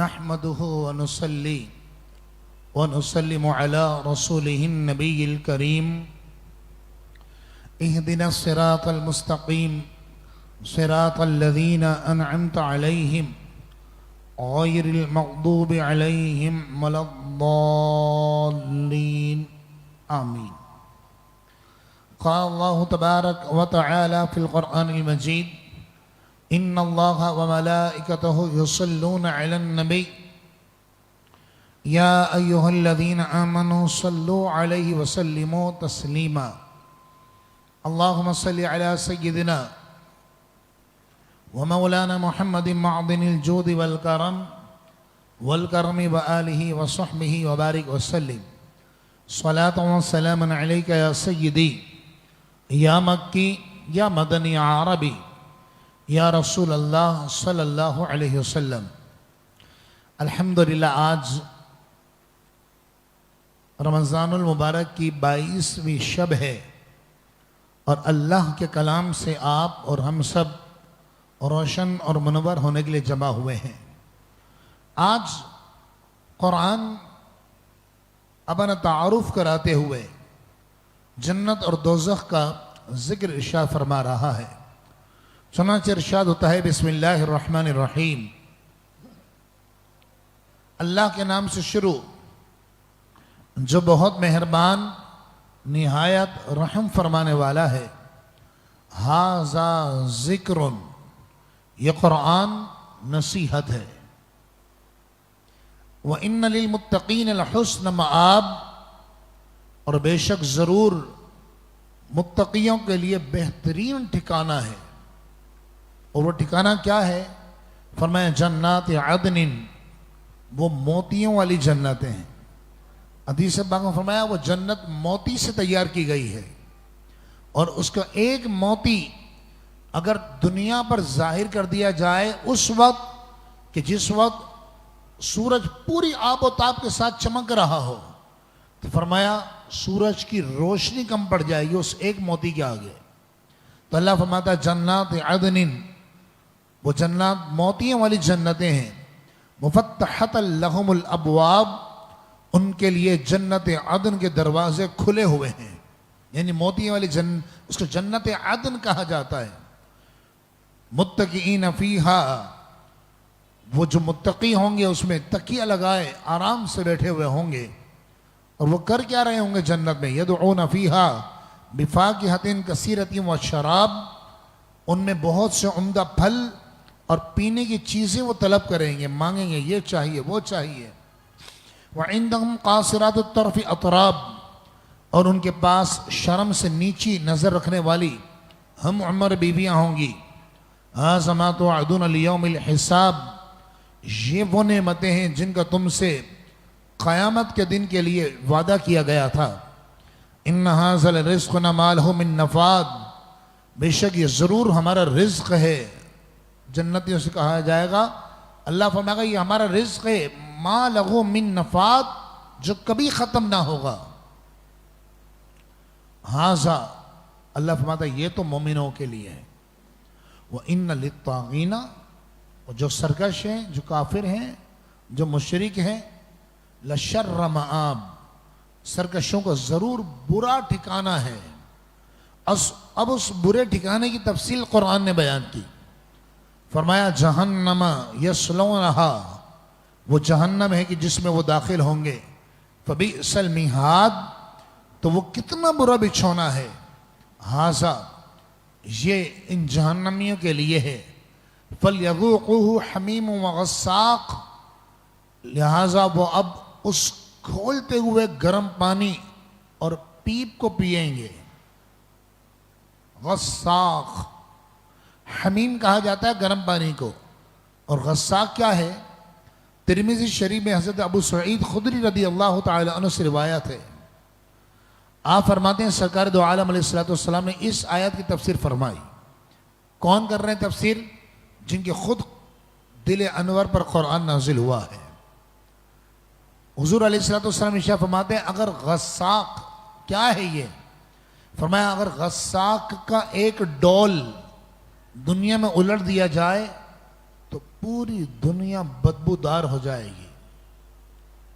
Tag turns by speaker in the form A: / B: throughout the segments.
A: नहमदुहु व नुसल्ली व नुसल्लिमु अला रसूलिहिन नबिय्यिल करीम इहदिनस सिरातल मुस्तकीम सिरातल लज़ीना अनअमता अलैहिम गैरिल मग़दूबि अलैहिम वलद्दाल्लीन आमीन। क़ाल अल्लाहु तबारक व तआला फ़िल क़ुरआनिल मजीद इन्नल्लाहा व मलाइकतहु युसल्लूना अलन नबी या अय्युहल्लज़ीना आमनू सल्लू अलैहि व सल्लिमू तस्लीमा। अल्लाहुम्मा सल्लि अला सय्यिदिना व मौलाना मुहम्मदिन मअदिनिल जूदि वल करमी व आलिहि व सहबिहि व बारिक व सल्लिम सलातन व सलामन अलैका या सय्यिदी या मक्की या मदनी या अरबी या रसूल अल्लाह सल्लल्लाहु अलैहि वसल्लम। अल्हम्दुलिल्लाह आज रमज़ानुल मुबारक की 22वीं शब है और अल्लाह के कलाम से आप और हम सब रोशन और मुनव्वर होने के लिए जमा हुए हैं। आज कुरान अपना तारुफ कराते हुए जन्नत और दोज़ख का जिक्र इरशाद फरमा रहा है। चुनांचे इरशाद होता है बिस्मिल्लाहिर्रहमानिर्रहीम, अल्लाह के नाम से शुरू जो बहुत मेहरबान निहायत रहम फरमाने वाला है। हाज़ा ज़िक्रुन, ये कुरान नसीहत है। व इन्न लिल मुत्तक़ीन लहुस्न मआब, और बेशक जरूर मुत्तक़ियों के लिए बेहतरीन ठिकाना है। और वो ठिकाना क्या है? फरमाया जन्नात अदनिन, वो मोतियों वाली जन्नतें हैं। हदीस पाक में फरमाया वो जन्नत मोती से तैयार की गई है और उसका एक मोती अगर दुनिया पर जाहिर कर दिया जाए उस वक्त कि जिस वक्त सूरज पूरी आबोताब के साथ चमक रहा हो, तो फरमाया सूरज की रोशनी कम पड़ जाएगी उस एक मोती के आगे। तो अल्लाह फरमाता जन्नात अदनिन, वो जन्नत मोतियों वाली जन्नतें हैं। मुफत्तहतल लहुमुल अबवाब, उनके लिए जन्नत अदन के दरवाजे खुले हुए हैं। यानी मोतियों वाली उसको जन्नत अदन कहा जाता है। मुत्तकीन फीहा, वो जो मुत्तकी होंगे उसमें तकिया लगाए आराम से बैठे हुए होंगे। और वो कर क्या रहे होंगे जन्नत में? यदऊन फीहा बिफाकिहतिन कसीरतिन व शराब, उनमें बहुत से उम्दा फल और पीने की चीजें वो तलब करेंगे, मांगेंगे, ये चाहिए वो चाहिए। व इंदहुम कासिरातुत तरफ़ि अतराब, और उनके पास शर्म से नीची नजर रखने वाली हम उम्र बीवियां होंगी। हाज़ा मा तुअदून लियौमिल हिसाब, ये वो नेमतें हैं जिनका तुमसे क़यामत के दिन के लिए वादा किया गया था। इन्ना हाज़ल रिज़्क़ मा लहू मिन नफ़ाद, बेशक ये ज़रूर हमारा रिज़्क़ है। जन्नतियों से कहा जाएगा, अल्लाह फरमाएगा ये हमारा रिज़्क़ है, मा लहू मिन नफ़ाद, जो कभी ख़त्म ना होगा। हाज़ा, अल्लाह फरमाता ये तो मोमिनों के लिए है। वह इन्न लित्तागीना, जो सरकश हैं, जो काफिर हैं, जो मुशरिक हैं, लशर्र मआब, सरकशों का जरूर बुरा ठिकाना है। अब उस बुरे ठिकाने की तफसील कुरान ने बयान की। फरमाया जहन्नमा यस्लौनहा, वो जहन्नम है कि जिसमें वो दाखिल होंगे। फबिअसल मिहाद, तो वो कितना बुरा बिछौना है। हाज़ा, ये इन जहन्नमियों के लिए है। फलयज़ूक़ूहु हमीम व गस्साक़, लिहाजा वो अब उस खोलते हुए गर्म पानी और पीप को पिएंगे। गस्साक़, हमीम कहा जाता है गर्म पानी को, और गस्साक़ क्या है? तिरमिज़ी शरीफ में हज़रत अबू सईद खुदरी रदी अल्लाह तआला अन्हु से रिवायत है। आप फरमाते हैं सरकार दो आलम अलैहिस्सलातु वस्सलाम ने इस आयत की तफसीर फरमाई। कौन कर रहे हैं तफसीर? जिनके खुद दिल अनवर पर कुरान नाजिल हुआ है। हुजूर अलैहिस्सलातु वस्सलाम इरशाद फरमाते हैं, अगर गस्साक क्या है ये? फरमाया अगर गस्साक का एक डोल दुनिया में उलट दिया जाए तो पूरी दुनिया बदबूदार हो जाएगी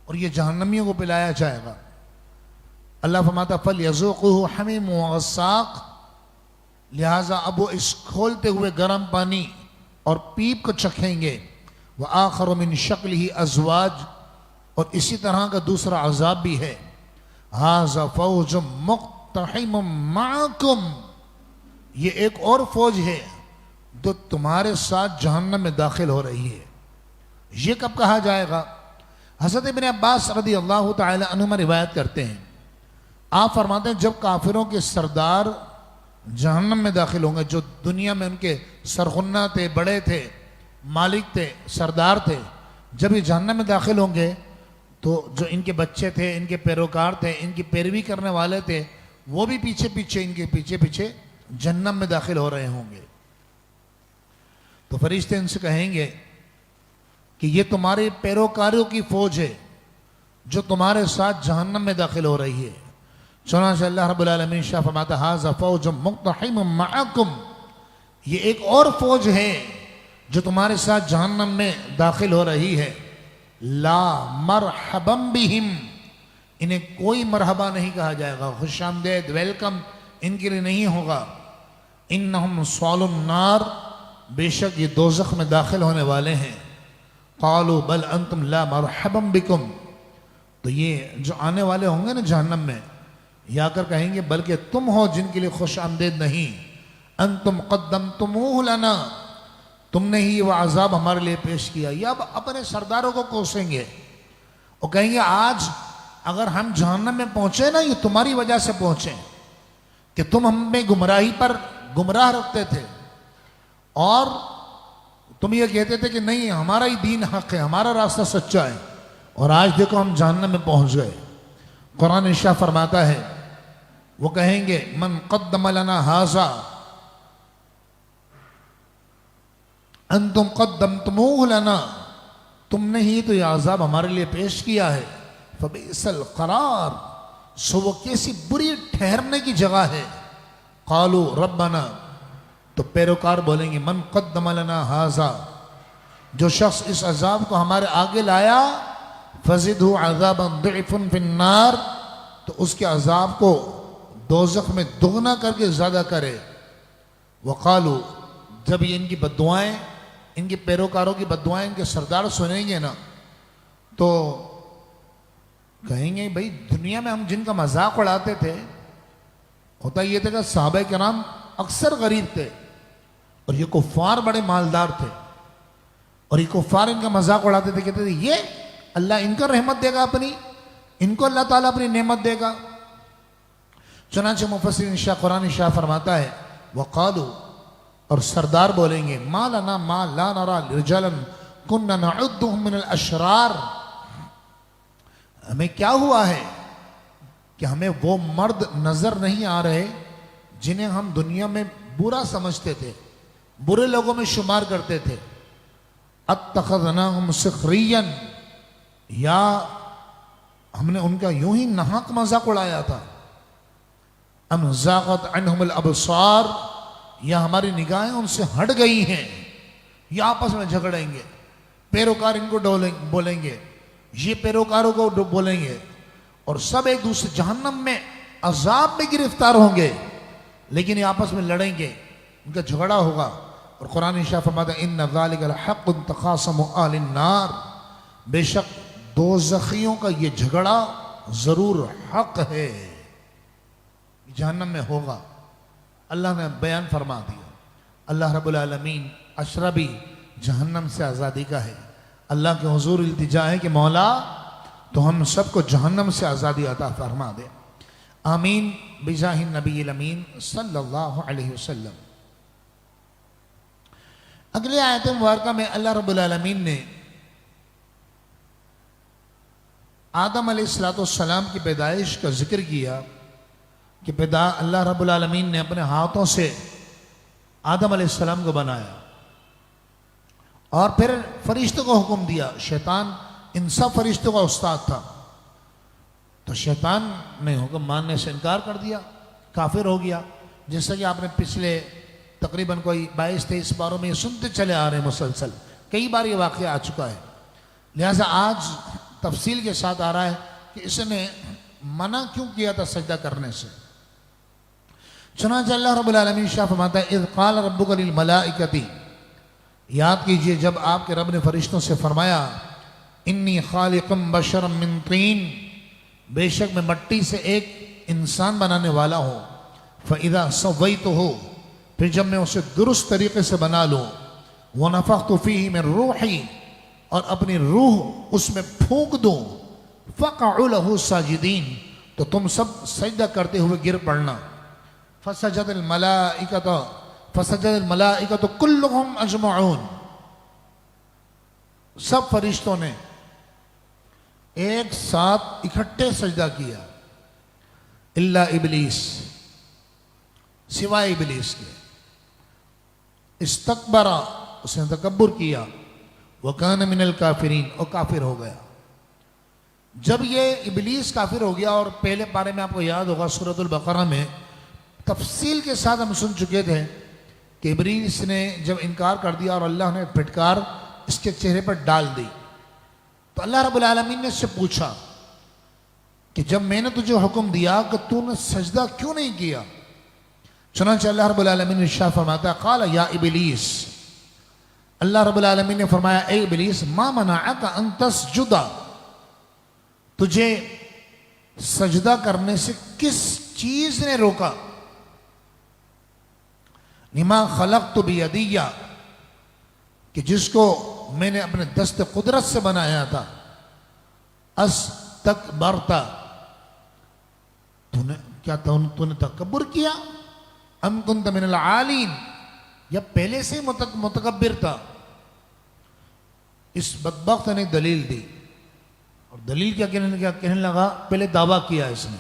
A: और ये जहन्नमियों को पिलाया जाएगा। अल्लाह फरमाता फल यज़ूक़ुहु हमीम व गस्साक, लिहाजा अब वो इस खोलते हुए गर्म पानी और पीप को चखेंगे। व आखिर मिन शक्लिही अज़वाज, और इसी तरह का दूसरा अज़ाब भी है। हाज़ा फ़ौज मुक़्तहिम माकुम, ये एक और फौज है जो तुम्हारे साथ जहन्नम में दाखिल हो रही है। ये कब कहा जाएगा? हज़रत इब्न अब्बास रज़ी अल्लाह तआला अन्हुमा रिवायत करते हैं, आप फरमाते हैं जब काफिरों के सरदार जहन्नम में दाखिल होंगे, जो दुनिया में उनके सरखुन्ना थे, बड़े थे, मालिक थे, सरदार थे, जब ये जहन्नम में दाखिल होंगे तो जो इनके बच्चे थे, इनके पैरोकार थे, इनकी पैरवी करने वाले थे, वो भी पीछे पीछे इनके पीछे पीछे जहन्नम में दाखिल हो रहे होंगे। तो फरिश्ते इनसे कहेंगे कि ये तुम्हारे पैरोकारों की फौज है जो तुम्हारे साथ जहन्नम में दाखिल हो रही है। चुनांचे अल्लाह रब्बुल आलमीन शाह फरमाता हाज़ा फ़ौज मुक़्तहिम मअकुम, ये एक और फौज है जो तुम्हारे साथ जहन्नम में दाखिल हो रही है। ला मरहबम बिहिम, इन्हें कोई मरहबा नहीं कहा जाएगा, खुशामदेद, वेलकम इनके लिए नहीं होगा। इन्नहुम स्वालुन नार, बेशक ये दोज़ख में दाखिल होने वाले हैं। क़ालू बल अंतुम ला मरहबम बिकुम, तो ये जो आने वाले होंगे ना जहन्नम में, ये आकर कहेंगे बल्कि तुम हो जिनके लिए खुश आमदेद नहीं। अंतुम क़द्दमतुमूहु लना, तुमने ही वह अजाब हमारे लिए पेश किया। या अब अपने सरदारों को कोसेंगे और कहेंगे आज अगर हम जहन्नम में पहुंचे ना, ये तुम्हारी वजह से पहुंचे कि तुम हमें गुमराही पर गुमराह रखते थे और तुम ये कहते थे कि नहीं हमारा ही दीन हक है, हमारा रास्ता सच्चा है, और आज देखो हम जहन्नम में पहुंच गए। कुरान इरशाद फरमाता है, वो कहेंगे मन क़द्दम लना हाज़ा अंतुम क़द्दमतुमूहु लना, तुमने ही तो यह अज़ाब हमारे लिए पेश किया है। फ़बिअसल क़रार, सो वो कैसी बुरी ठहरने की जगह है। क़ालू रब्बना, तो पैरोकार बोलेंगे मन क़द्दम लना हाज़ा, जो शख्स इस अज़ाब को हमारे आगे लाया, फ़ज़िदहु अज़ाबन ज़िअफ़न फ़िन्नार, तो उसके अज़ाब को दोज़ख में दुगना करके ज़्यादा करे। वक़ालू, जब ये इनकी बद्दुआएं, इनके पैरोकारों की बद्दुआएं इनके सरदार सुनेंगे ना, तो कहेंगे भाई दुनिया में हम जिनका मजाक उड़ाते थे, होता ये था कि सहाबा किराम अक्सर गरीब थे और ये कुफ़ार बड़े मालदार थे, और ये कुफ़ार इनका मजाक उड़ाते थे, कहते थे ये अल्लाह इनका रहमत देगा अपनी, इनको अल्लाह ताला अपनी नेमत देगा। चुनांचे मुफस्सिरीन शाह कुरान शाह फरमाता है वक़ालू, और सरदार बोलेंगे मा लना मा ला नरा रिजालन कुन्ना नउद्दुहुम मिनल अशरार, हमें क्या हुआ है कि हमें वो मर्द नजर नहीं आ रहे जिन्हें हम दुनिया में बुरा समझते थे, बुरे लोगों में शुमार करते थे। अत्तखज़नाहुम सिखरियन, या हमने उनका यूं ही नाहक मजाक उड़ाया था। अम ज़ाग़त अन्हुमुल अबसार, या हमारी निगाहें उनसे हट गई हैं। ये आपस में झगड़ेंगे, पैरोकार इनको बोलेंगे, ये पैरोकारों को बोलेंगे, और सब एक दूसरे जहन्नम में अजाब में गिरफ्तार होंगे, लेकिन ये आपस में लड़ेंगे, उनका झगड़ा होगा। और कुरान इरशाद फरमाता है इन्ना ज़ालिका लहक़्क़ुन तख़ासमु अहलिन नार, बेशक दोज़खियों का ये झगड़ा जरूर हक है, जहन्नम में होगा। अल्लाह ने बयान फरमा दिया। अल्लाह रब्बुल आलमीन अशरबी जहन्नम से आज़ादी का है। अल्लाह के हुजूर इल्तिजा है कि मौला तो हम सबको जहन्नम से आज़ादी अता फरमा दे। आमीन बिजाहि नबील अमीन सल्लल्लाहु अलैहि वसल्लम। अगले आयत मुबारका में अल्लाह रब्बुल आलमीन ने आदम अलैहिस्सलाम की पैदाइश का जिक्र किया कि अल्लाह रब्बुल आलमीन ने अपने हाथों से आदम अलैहिस्सलाम को बनाया और फिर फरिश्तों को हुक्म दिया। शैतान इन सब फरिश्तों का उस्ताद था। तो शैतान ने हुक्म मानने से इनकार कर दिया, काफिर हो गया। जैसा कि आपने पिछले तकरीबन कोई 22-23 बारों में सुनते चले आ रहे हैं, मुसलसल कई बार ये वाक़या आ चुका है। लिहाजा आज तफसील के साथ आ रहा है कि इसने मना क्यों किया था सजदा करने से। चुनांचे अल्लाह रब्बुल आलमीन शाह फरमाता है, इज़ क़ाल रब्बुका लिल मलाइकति, याद कीजिए जब आपके रब ने फरिश्तों से फरमाया, इन्नी खालिकुम बशरम मिन तीन, बेशक मैं मट्टी से एक इंसान बनाने वाला हूँ। फ़इज़ा सव्वैतुहु, फिर जब मैं उसे दुरुस्त तरीके से बना लूँ, व नफ़ख़्तु फ़ीही मिन रूही, और अपनी रूह उसमें फूंक दूँ, फ़क़अू लहू साजिदीन, तो तुम सब सजदा करते हुए गिर पड़ना। फसजदल मलाइकतु कुल्लुहुम अजमऊन, सब फरिश्तों ने एक साथ इकट्ठे सजदा किया, इल्ला इबलीस, सिवाय इबलीस के। इस्तकबरा, उसने तकब्बुर किया, वकान मिनल काफिरीन, और काफिर हो गया। जब ये इबलीस काफिर हो गया, और पहले पारे में आपको याद होगा सूरतुल बकरा में तफसील के साथ हम सुन चुके थे कि इबलीस ने जब इनकार कर दिया और अल्लाह ने फिटकार इसके चेहरे पर डाल दी, तो अल्लाह रब्बुल आलमीन ने इससे पूछा कि जब मैंने तुझे हुक्म दिया कि तूने सजदा क्यों नहीं किया। चुनांचे अल्लाह रब्बुल आलमीन ने इरशाद फरमाता है, क़ाल या इबलीस, अल्लाह रब्बुल आलमीन ने फरमाया, ए इबलीस, मा मनाअका अन तस्जुदा, तुझे सजदा करने से किस चीज ने रोका। निमा खलक़तु बियदिया, कि जिसको मैंने अपने दस्त कुदरत से बनाया था। अस्तकबरता, तूने तकब्बुर किया। अम कुंत मिनल आलीन, या पहले से मुतकब्बिर था। इस बदबख्त ने दलील दी, और दलील क्या कहने लगा, पहले दावा किया इसने।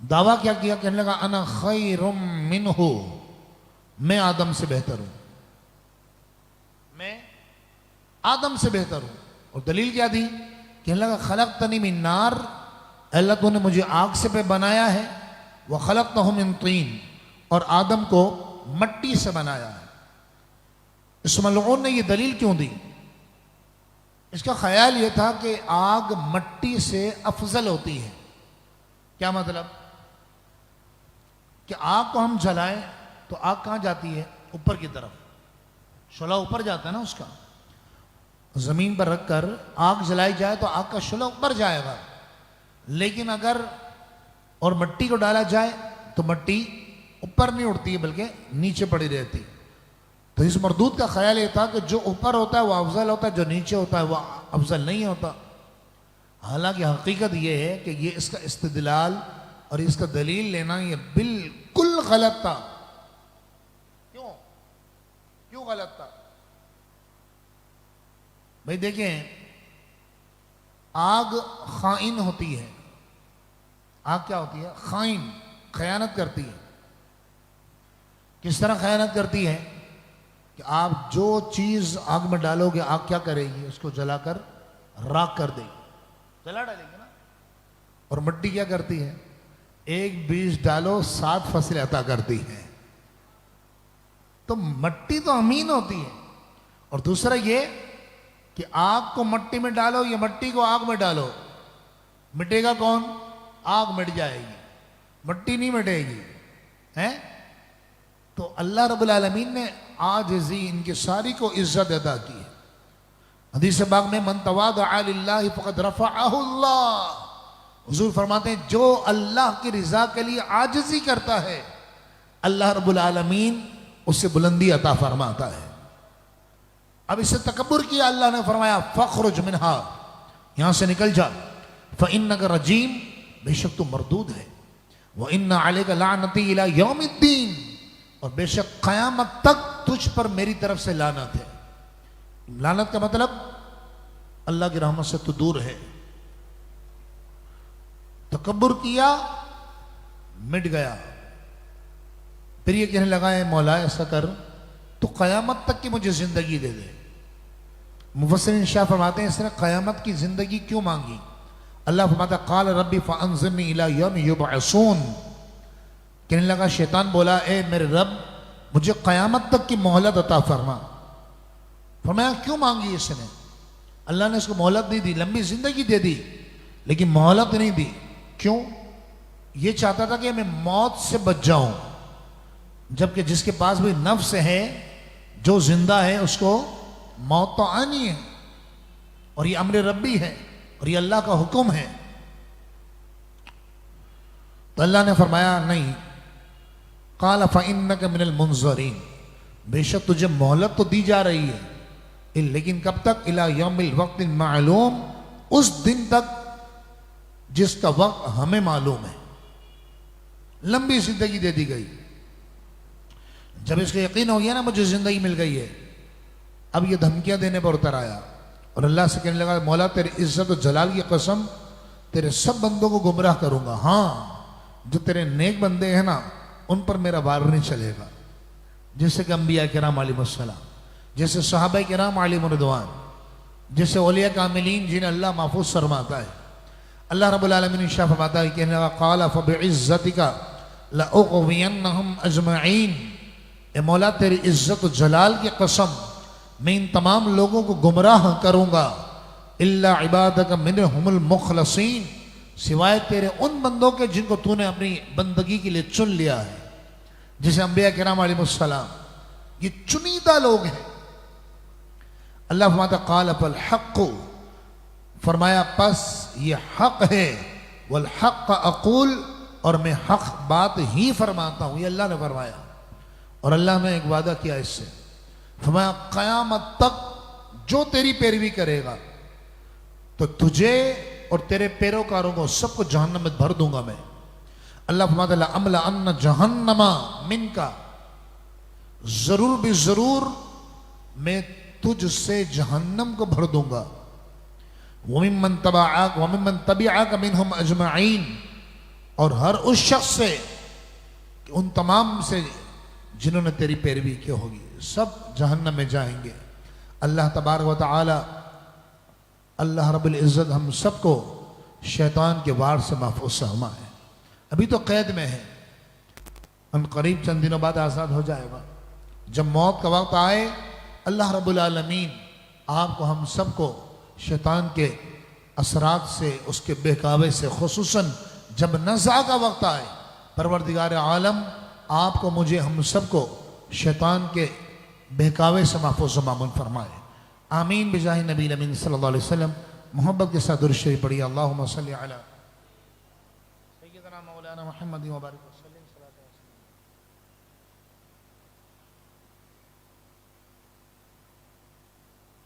A: दावा क्या किया, कहने लगा, अना खैरुम मिन्हु, मैं आदम से बेहतर हूं, मैं आदम से बेहतर हूं। और दलील क्या दी, कहने लगा, खलक़तनी मिन नार, अल्लाह तूने मुझे आग से पे बनाया है, व खलक़तहु मिन तीन, और आदम को मट्टी से बनाया है। इस मलऊन ने ये दलील क्यों दी? इसका ख्याल ये था कि आग मट्टी से अफजल होती है। क्या मतलब? कि आग को हम जलाएं तो आग कहां जाती है? ऊपर की तरफ, शोला ऊपर जाता है ना उसका। जमीन पर रखकर आग जलाई जाए तो आग का शोला ऊपर जाएगा, लेकिन अगर और मट्टी को डाला जाए तो मट्टी ऊपर नहीं उड़ती है, बल्कि नीचे पड़ी रहती। तो इस मरदूद का ख्याल ये था कि जो ऊपर होता है वह अफजल होता है, जो नीचे होता है वह अफजल नहीं होता। हालांकि हकीकत यह है कि ये इसका इस्तिदलाल और इसका दलील लेना ये बिल्कुल गलत था। क्यों गलत था भाई? देखें, आग खाइन होती है। आग क्या होती है? खाइन, खयानत करती है। किस तरह खयानत करती है कि आप जो चीज आग में डालोगे, आग क्या करेगी? उसको जलाकर राख कर देगी, जला डालेगी ना। और मिट्टी क्या करती है? एक बीज डालो 7 फसलें अता करती है। तो मिट्टी तो अमीन होती है। और दूसरा ये कि आग को मिट्टी में डालो या मिट्टी को आग में डालो, मिटेगा कौन? आग मिट जाएगी, मिट्टी नहीं मिटेगी, है? तो अल्लाह रब्बुल आलमीन ने आजिज़ी इनकी सारी को इज्जत अदा की है। हदीस पाक में मन तवादअ लिल्लाहि फ़क़द रफ़अहु अल्लाह, हुज़ूर फरमाते हैं जो अल्लाह की रिज़ा के लिए आजिज़ी करता है, अल्लाह रब्बुल आलमीन उससे बुलंदी अता फरमाता है। अब इससे तकब्बुर किया, अल्लाह ने फरमाया फ़ख़्रुज मिन्हा, यहां से निकल जा। फ़इन्नका रजीम, बेशक तू मरदूद है। व इन्ना अलैका लानती इला यौमिद्दीन, और बेशक क़यामत तक तुझ पर मेरी तरफ से लानत है। लानत का मतलब अल्लाह की रहमत से तू दूर है। तकब्बुर किया, मिट गया। फिर ये कहने लगा, है मौला ऐसा कर, तो क़यामत तक की मुझे जिंदगी दे दे। मुफस्सिरीन शाह फरमाते हैं इसने क़यामत की जिंदगी क्यों मांगी? अल्लाह फरमाता काल रब्बी फअंज़िरनी इला यौम युबअसून। कहने लगा शैतान बोला ए मेरे रब मुझे क़यामत तक की मोहलत अता फरमा। फरमाया क्यों मांगी इसने? अल्लाह ने इसको मोहलत नहीं दी, लंबी जिंदगी दे दी लेकिन मोहलत नहीं दी। क्यों? ये चाहता था कि मैं मौत से बच जाऊं, जबकि जिसके पास भी नफ्स है, जो जिंदा है, उसको मौत तो आनी है और ये अम्र रब्बी है और ये अल्लाह का हुक्म है। तो अल्लाह ने फरमाया नहीं, काला फ़इन्नका मिनल मुंज़रीन, बेशक तुझे मोहलत तो दी जा रही है लेकिन कब तक? इला यौमिल वक्तिल मालूम, उस दिन तक जिसका वक्त हमें मालूम है। लंबी जिंदगी दे दी गई। जब इसको यकीन हो गया ना मुझे जिंदगी मिल गई है, अब ये धमकियां देने पर उतर आया और अल्लाह से कहने लगा मौला तेरी इज्जत और जलाल की कसम तेरे सब बंदों को गुमराह करूंगा। हाँ, जो तेरे नेक बंदे हैं ना उन पर मेरा वार नहीं चलेगा, जैसे कि अंबिया किराम अलैहिमुस्सलाम, जैसे सहाबा किराम अलैहिम रिदवान, जैसे औलिया कामिलीन जिन्हें अल्लाह महफूज फरमाता है। अल्लाह रब्बुल आलमीन इरशाद फरमाता है कहने लगा क़ाला फ़बिइज़्ज़तिका लअग़वियन्नहुम अजमईन, ए मौला तेरी इज्जत जलाल की कसम मैं इन तमाम लोगों को गुमराह करूंगा, इल्ला इबादका मिनहुमुल मुख़लसीन, सिवाय तेरे उन बंदों के जिनको तूने अपनी बंदगी के लिए चुन लिया है, जैसे अंबिया किराम अलैहिमुस्सलाम, ये चुनीदा लोग हैं। अल्लाह फरमाता क़ाल फल हक़्क़ु, फरमाया बस ये हक है, वल हक़्क़ अक़ूल, और मैं हक बात ही फरमाता हूं, ये अल्लाह ने फरमाया। और अल्लाह ने एक वादा किया इससे, फरमाया क़यामत तक जो तेरी पैरवी करेगा तो तुझे और तेरे पैरोकारों को सबको जहन्नम में भर दूंगा मैं। अल्लाह फरमाता ला अमला अन्न जहन्नमा मिनका, जरूर भी जरूर मैं तुझसे जहन्नम को भर दूंगा। वमिम्मन तबिअक मिनहुम अजमईन, और हर उस शख्स से, उन तमाम से जिन्होंने तेरी पैरवी की होगी, सब जहन्नम में जाएंगे। अल्लाह तबारक व तआला, अल्लाह रब्बुल इज़्ज़त हम सबको शैतान के वार से महफूज फरमाए। अभी तो कैद में है, हम करीब चंद दिनों बाद आज़ाद हो जाएगा। जब मौत का वक्त आए, अल्लाह रब्बुल आलमीन आपको हम सबको शैतान के असरात से, उसके बहकावे से, खुसूसन जब नज़ा का वक्त आए, परवरदिगार आलम आपको, मुझे, हम सबको शैतान के बहकावे से महफूज मामून फरमाए। आमीन बिजाहि नबी अमीन सल्लल्लाहु अलैहि वसल्लम। मोहब्बत के साथ दुरूद शरीफ पढ़िए। अल्लाहुम्मा सल्लि अला सय्यिदना मौलाना मुहम्मद व बारिक वसल्लिम।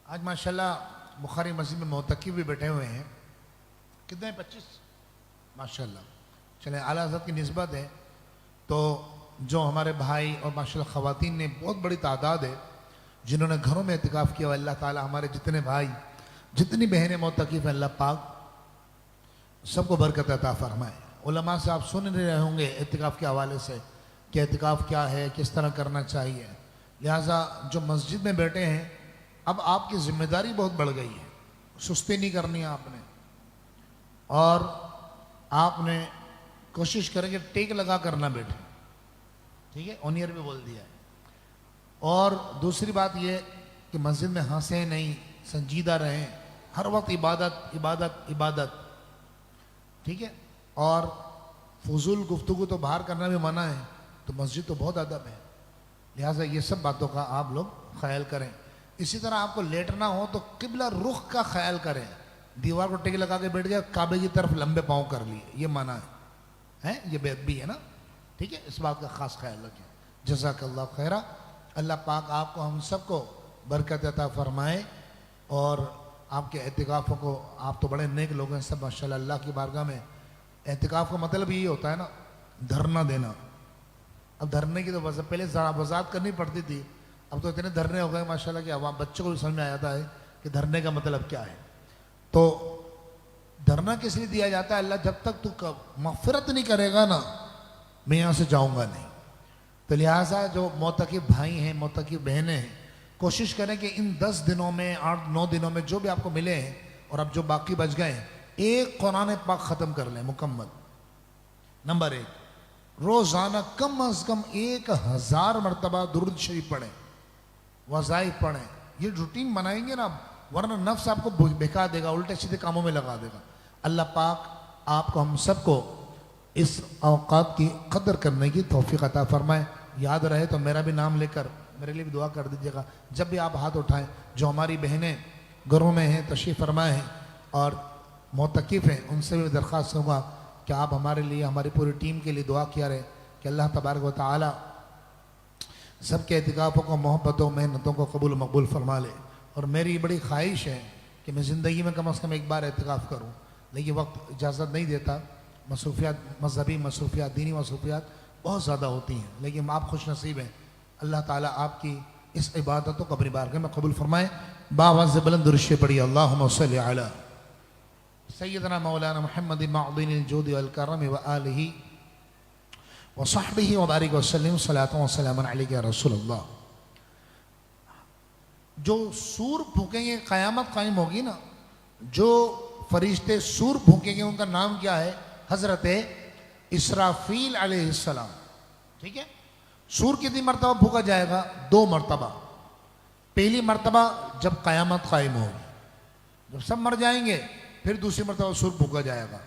A: आज माशाल्लाह बुखारी मस्जिद में मोतकी भी बैठे हुए हैं। कितने? 25 माशाल्लाह। चले आला हज़रत की निस्बत है तो जो हमारे भाई और माशाल्लाह ख़वातीन ने बहुत बड़ी तादाद है जिन्होंने घरों में एतिकाफ़ किया। अल्लाह ताला हमारे जितने भाई, जितनी बहनें मोतकीफ़ हैं, अल्लाह पाक सबको बरकत अता फरमाए। उलमा से आप सुन रहे होंगे एतिकाफ़ के हवाले से कि एतिकाफ़ क्या है, किस तरह करना चाहिए। लिहाजा जो मस्जिद में बैठे हैं, अब आपकी जिम्मेदारी बहुत बढ़ गई है, सुस्ती नहीं करनी है आपने, और आपने कोशिश करें कि टेक लगा कर ना बैठे, ठीक है? ऑन ईयर भी बोल दिया है। और दूसरी बात यह कि मस्जिद में हंसे नहीं, संजीदा रहें, हर वक्त इबादत इबादत इबादत, ठीक है? और फजूल गुफ्तगू तो बाहर करना भी मना है, तो मस्जिद तो बहुत अदब है। लिहाजा ये सब बातों का आप लोग ख्याल करें। इसी तरह आपको लेटना हो तो किबला रुख का ख्याल करें। दीवार को टिक लगा के बैठ गया, काबे की तरफ लंबे पाँव कर लिए, ये माना है ये बेअदबी है ना, ठीक है? इस बात का खास ख्याल रखें। जज़ाकल्लाह खैरा। अल्लाह पाक आपको, हम सबको बरकत अता फरमाए और आपके एतिकाफ़ों को, आप तो बड़े नेक लोग हैं सब माशाल्लाह। अल्लाह की बारगाह में एतिकाफ़ का मतलब यही होता है ना, धरना देना। अब धरने की तो पहले वज़ाहत करनी पड़ती थी, अब तो इतने धरने हो गए माशाल्लाह कि अब बच्चों को भी समझ में आ जाता है कि धरने का मतलब क्या है। तो धरना किस लिए दिया जाता है? अल्लाह जब तक तू मग़फ़िरत नहीं करेगा ना, मैं यहाँ से जाऊँगा नहीं। तो लिहाजा जो मोतकिब भाई हैं, मोतकिब बहनें हैं, कोशिश करें कि इन 10 दिनों में, 8-9 दिनों में जो भी आपको मिले हैं और अब जो बाकी बच गए हैं, एक कुरान पाक खत्म कर लें मुकम्मल। नंबर 1, रोजाना कम अज कम 1000 मरतबा दुरूद शरीफ पढ़ें, वज़ाइफ पढ़ें। ये रूटीन बनाएंगे ना, वरना नफ्स आपको बेका देगा, उल्टे सीधे कामों में लगा देगा। अल्लाह पाक आपको हम सबको इस औकात की कदर करने की तौफीक अता फरमाए। याद रहे तो मेरा भी नाम लेकर मेरे लिए भी दुआ कर दीजिएगा। जब भी आप हाथ उठाएं, जो हमारी बहनें घरों में हैं, तशरीफ़ फरमाए हैं और मोतकिफ़ हैं, उनसे भी दरख्वास्त होगा कि आप हमारे लिए, हमारी पूरी टीम के लिए दुआ किया रहे कि अल्लाह तबारक व तआला सबके एहतिकाफ़ों को, मोहब्बतों, मेहनतों को कबूल मकबूल फरमा ले। और मेरी बड़ी ख्वाहिश है कि मैं ज़िंदगी में कम अज़ कम एक बार एहतिकाफ़ करूँ, लेकिन वक्त इजाज़त नहीं देता। मसरूफ़ियात, मजहबी मसरूफ़ियात, दीनी मसरूफ़ियात बहुत ज़्यादा होती हैं, लेकिन आप खुश नसीब हैं। अल्लाह ताला आपकी इस इबादतों को अपनी बारगाह में कबूल फरमाए। बावाज़ बुलंद दुरूद पढ़िए, अल्लाहुम्मा सल्लि अला सय्यदना मौलाना मुहम्मद मअदीनिल जूद वल करम व आलिहि व सहबिहि व बारिक व सल्लिम सलातु व सलामुन अलैका या रसूलल्लाह। जो सूर फूकेंगे, क़यामत कायम होगी ना, जो फरिश्ते सूर फूकेंगे उनका नाम क्या है? हजरत इसराफील अलैहिस्सलाम। ठीक है, सूर कितनी मरतबा फूका जाएगा? 2 मरतबा। पहली मरतबा जब क़यामत कायम होगी, जब सब मर जाएंगे, फिर दूसरी मरतबा सूर फूका जाएगा,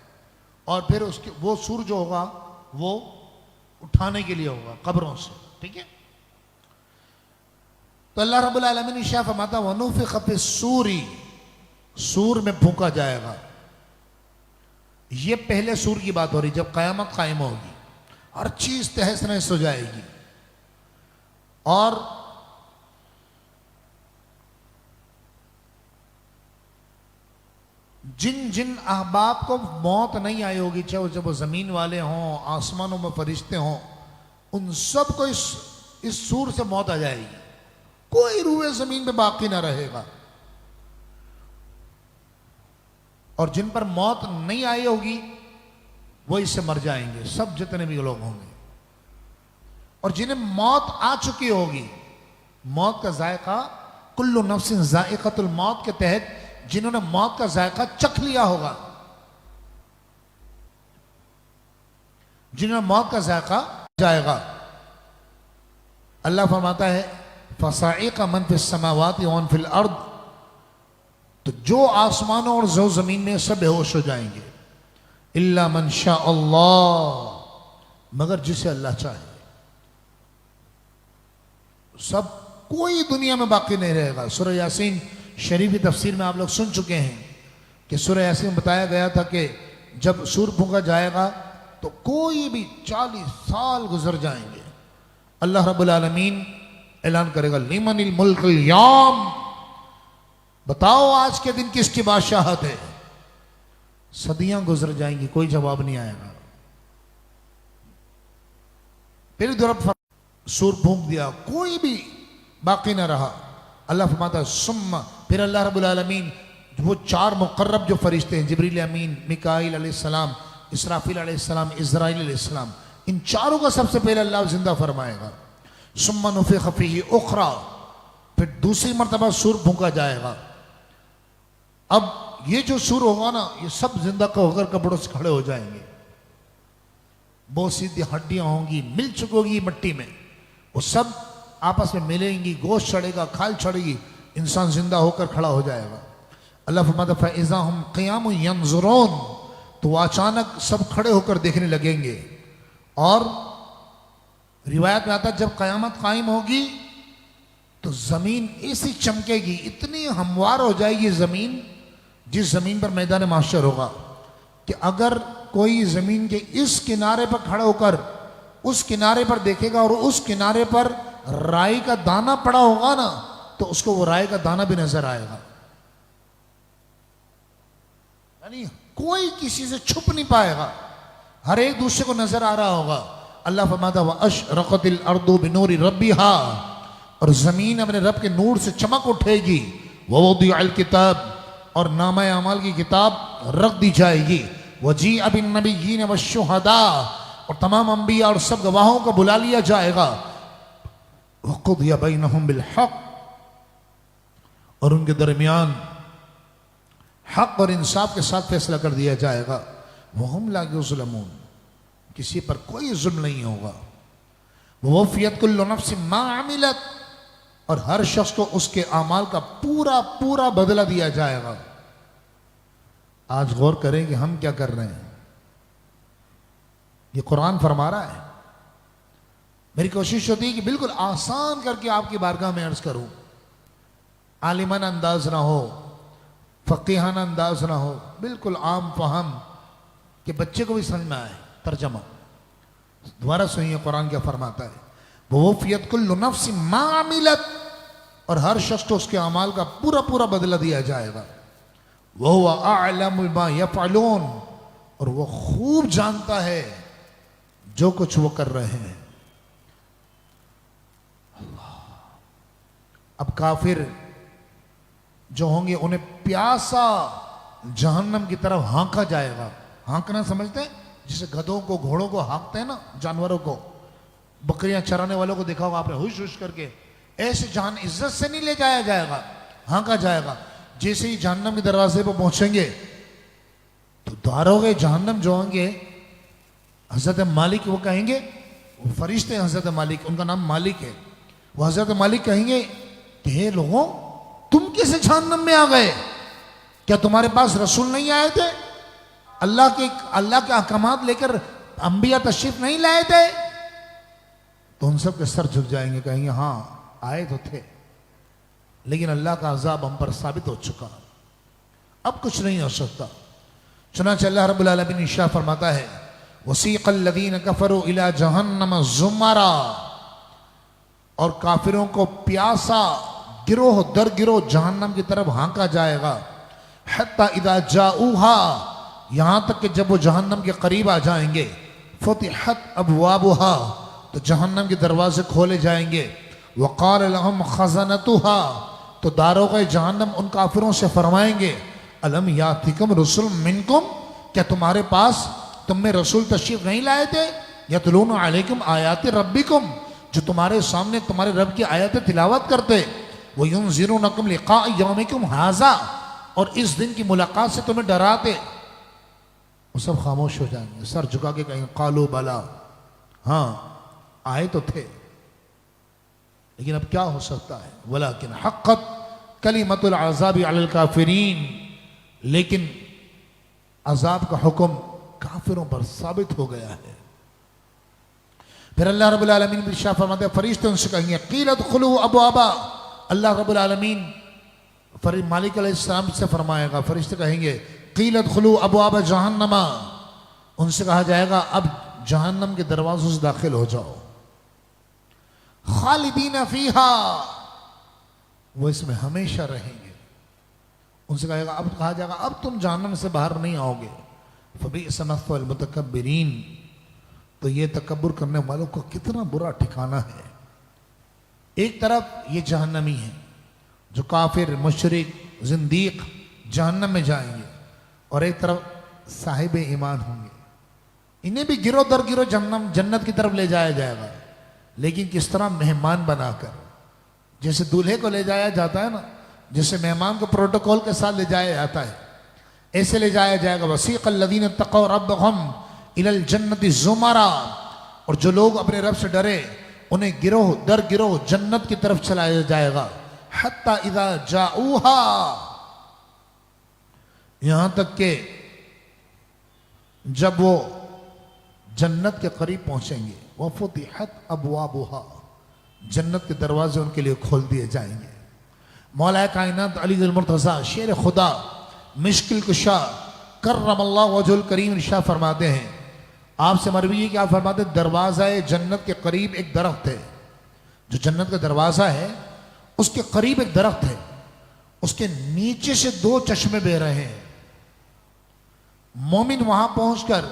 A: और फिर उसके वो सूर जो होगा वो उठाने के लिए होगा कब्रों से। ठीक है, तो अल्लाह रब्बुल आलमीन ने इरशाद फरमाता वनुफ़िख़ फ़िस्सूरी, सूर में फूका जाएगा। ये पहले सूर की बात हो रही, जब क़यामत कायम होगी, हर चीज तहस नहस हो जाएगी, और जिन जिन अहबाब को मौत नहीं आई होगी, चाहे वो जब वो जमीन वाले हों, आसमानों में फरिश्ते हों, उन सब को इस सूर से मौत आ जाएगी। कोई रूए जमीन पे बाकी ना रहेगा। और जिन पर मौत नहीं आई होगी वो इससे मर जाएंगे, सब जितने भी लोग होंगे। और जिन्हें मौत आ चुकी होगी, मौत का जायका, कुल्लु नफ्सिन जायकातुल मौत के तहत जिन्होंने मौत का जायका चख लिया होगा, जिन्होंने मौत का जायका जाएगा, अल्लाह फरमाता है फसाइका मन फिस समावाति व मन फिल अर्द, तो जो आसमानों और जो जमीन में सब बेहोश हो जाएंगे। इल्ला मन शा अल्लाह, मगर जिसे अल्लाह चाहे। सब, कोई दुनिया में बाकी नहीं रहेगा। सूरह यासीन शरीफ की तफसीर में आप लोग सुन चुके हैं कि सूरह यासीन में बताया गया था कि जब सूर फूंका जाएगा तो कोई भी 40 साल गुजर जाएंगे, अल्लाह रब्बुल आलमीन ऐलान करेगा लिमनिल मुल्कुल यौम, बताओ आज के दिन किसकी बादशाहत है। सदियां गुजर जाएंगी, कोई जवाब नहीं आएगा। फिर दुरब सूर फूंक दिया, कोई भी बाकी ना रहा। अल्लाह फरमाता सुम्मा, फिर अल्लाह रब्बुल आलमीन वो 4 मुकर्रब जो फरिश्ते हैं, जिब्रील अमीन, मिकाईल अलैहिस्सलाम, इसराफील अलैहिस्सलाम, इज़राइल अलैहिस्सलाम, इन चारों का सबसे पहले अल्लाह जिंदा फरमाएगा। सुम्मा नुफ़िख़ फ़ीही उख़रा, फिर दूसरी मरतबा सूर फूंका जाएगा। अब ये जो सूर होगा ना, ये सब जिंदा होकर कपड़ों से खड़े हो जाएंगे। बहुत सीधी हड्डियां होंगी, मिल चुकी होगी मिट्टी में, वो सब आपस में मिलेंगी, गोश्त चढ़ेगा, खाल चढ़ेगी, इंसान जिंदा होकर खड़ा हो जाएगा। अल्लाह फरमाता फ़इज़ा हुम क़ियामुन यंज़ुरून, तो अचानक सब खड़े होकर देखने लगेंगे। और रिवायत में आता है जब क़यामत कायम होगी तो जमीन ऐसी चमकेगी, इतनी हमवार हो जाएगी जमीन, जिस जमीन पर मैदान माशर होगा, कि अगर कोई जमीन के इस किनारे पर खड़े होकर उस किनारे पर देखेगा और उस किनारे पर राई का दाना पड़ा होगा ना, तो उसको वो राई का दाना भी नजर आएगा। यानी कोई किसी से छुप नहीं पाएगा, हर एक दूसरे को नजर आ रहा होगा। अल्लाह फरमाता व अशरक़तिल अर्दु बिनूरि रब्बिहा, और जमीन अपने रब के नूर से चमक उठेगी। व वुदिअल किताब, और नामा अमाल की किताब रख दी जाएगी। वजीअ बिन नबिय्यीन वश्शुहदा, और तमाम अंबिया और सब गवाहों को बुला लिया जाएगा। वक़ुदिया बैनहुम बिल हक़, और उनके दरमियान हक और इंसाफ के साथ फैसला कर दिया जाएगा। वहम ला युज़लमून, किसी पर कोई जुल्म नहीं होगा। वफ़ियत कुल्लु नफ्सिन मा अमिलत, और हर शख्स को उसके अमाल का पूरा पूरा बदला दिया जाएगा। आज गौर करें कि हम क्या कर रहे हैं। ये कुरान फरमा रहा है। मेरी कोशिश होती है कि बिल्कुल आसान करके आपकी बारगाह में अर्ज करूं, आलिमान अंदाज ना हो, फकीहाना अंदाज ना हो, बिल्कुल आम फहम कि बच्चे को भी समझ में आए। तर्जमा दोबारा सुनिए, कुरान क्या फरमाता है। वफ़ियत कुल्लु नफ्सिन मा अमिलत, और हर शख्स को उसके अमाल का पूरा पूरा बदला दिया जाएगा। वहुवा अअलमु बिमा यफ़अलून, और वो खूब जानता है जो कुछ वो कर रहे हैं। अब काफिर जो होंगे उन्हें प्यासा जहन्नम की तरफ हाँका जाएगा। हाँकना समझते हैं, जिसे गधों को घोड़ों को हाँकते हैं ना, जानवरों को, बकरियां चराने वालों को देखा होगा आपने, हुश हुश करके। ऐसे जहान इज्जत से नहीं ले जाया जाएगा, हाँका जाएगा। जैसे ही जहन्नम के दरवाजे पर पहुंचेंगे तो दारोगे जहन्नम जो होंगे, हजरत मालिक वो कहेंगे, वो फरिश्ते हजरत मालिक, उनका नाम मालिक है, वो हजरत मालिक कहेंगे कि हे लोगों, तुम कैसे जहन्नम में आ गए? क्या तुम्हारे पास रसूल नहीं आए थे? अल्लाह के अहकामात लेकर अंबिया तशरीफ नहीं लाए थे? तो उन सब के सर झुक जाएंगे, कहेंगे हाँ आए तो थे, लेकिन अल्लाह का अजाब हम पर साबित हो चुका, अब कुछ नहीं हो सकता। चुनांचे अल्लाह रब्बुल आलमीन इरशाद फरमाता है, वसीक़ल लज़ीन कफ़रू इला जहन्नम ज़ुमरा, और काफिरों को प्यासा गिरोह दर गिरोह जहन्नम की तरफ हाँका जाएगा। हत्ता इदा जाऊहा, यहां तक कि जब वो जहन्नम के करीब आ जाएंगे, फुतिहत अबवाबुहा, तो जहन्नम के दरवाजे खोले जाएंगे। वक़ाल लहुम खज़नतुहा, तो दारोग़े जहन्नम उन काफिरों से फरमाएंगे, अलम यातिकुम रुसुल मिनकुम, क्या तुम्हारे पास तुम में रसूल तशरीफ नहीं लाए थे? यतलूना अलैकुम आयाति रब्बिकुम, जो तुम्हारे सामने तुम्हारे रब की आयतें तिलावत करते। वो युनज़िरूनकुम लिक़ा यौमिकुम हाज़ा, और इस दिन की मुलाकात से तुम्हें डराते। वो सब खामोश हो जाएंगे, सर झुका के कहेंगे क़ालू बला, हाँ आए तो थे, लेकिन अब क्या हो सकता है। वलाकिन हक़्क़त कलिमतुल अज़ाबि अलल काफ़िरीन, लेकिन अजाब का हुक्म काफिरों पर साबित हो गया है। फिर अल्लाह रब्बुल आलमीन इरशाद फरमाते हैं, फरिश्ते उनसे कहेंगे क़ील उदख़ुलू अबवाबा, अल्लाह रब्बुल आलमीन मालिक अलैहिस्सलाम से फरमाएगा, फरिश्ते कहेंगे क़ील उदख़ुलू अबवाब जहन्नमा, उनसे कहा जाएगा अब जहन्नम के दरवाजों से दाखिल हो जाओ। खालिदीन फीहा, वो इसमें हमेशा रहेंगे। उनसे कहा जाएगा अब तुम जहन्नम से बाहर नहीं आओगे। फबीअस मस्वल मुतकब्बिरीन, तो ये तकब्बुर करने वालों को कितना बुरा ठिकाना है। एक तरफ ये जहन्नमी है जो काफिर मुशरिक जिंदीक जहन्नम में जाएंगे, और एक तरफ साहिब ईमान होंगे, इन्हें भी गिरो दर गिरो जन्नत की तरफ ले जाया जाएगा। लेकिन किस तरह? मेहमान बनाकर, जैसे दूल्हे को ले जाया जाता है ना, जैसे मेहमान को प्रोटोकॉल के साथ ले जाया जाता है, ऐसे ले जाया जाएगा। वसीक़ल लज़ीन तक़व रब्बहुम इलल जन्नति ज़ुमरा, और जो लोग अपने रब से डरे उन्हें गिरोह दर गिरोह जन्नत की तरफ चलाया जाएगा। हत्ता इज़ा जाऊहा, यहां तक के जब वो जन्नत के करीब पहुंचेंगे, वफ़ुतिहत अबवाबुहा, जन्नत के दरवाजे उनके लिए खोल दिए जाएंगे। मौला कायनात अली अल मुर्तज़ा शेर खुदा मिश्किल कुशा कर्रमल्लाहु वजहुल करीम इरशाद फरमाते हैं, आपसे मरवी है कि आप फरमाते दरवाज़ा जन्नत के करीब एक दरख्त है। जो जन्नत का दरवाज़ा है उसके करीब एक दरख्त है, उसके नीचे से दो चश्मे बह रहे हैं। मोमिन वहां पहुंचकर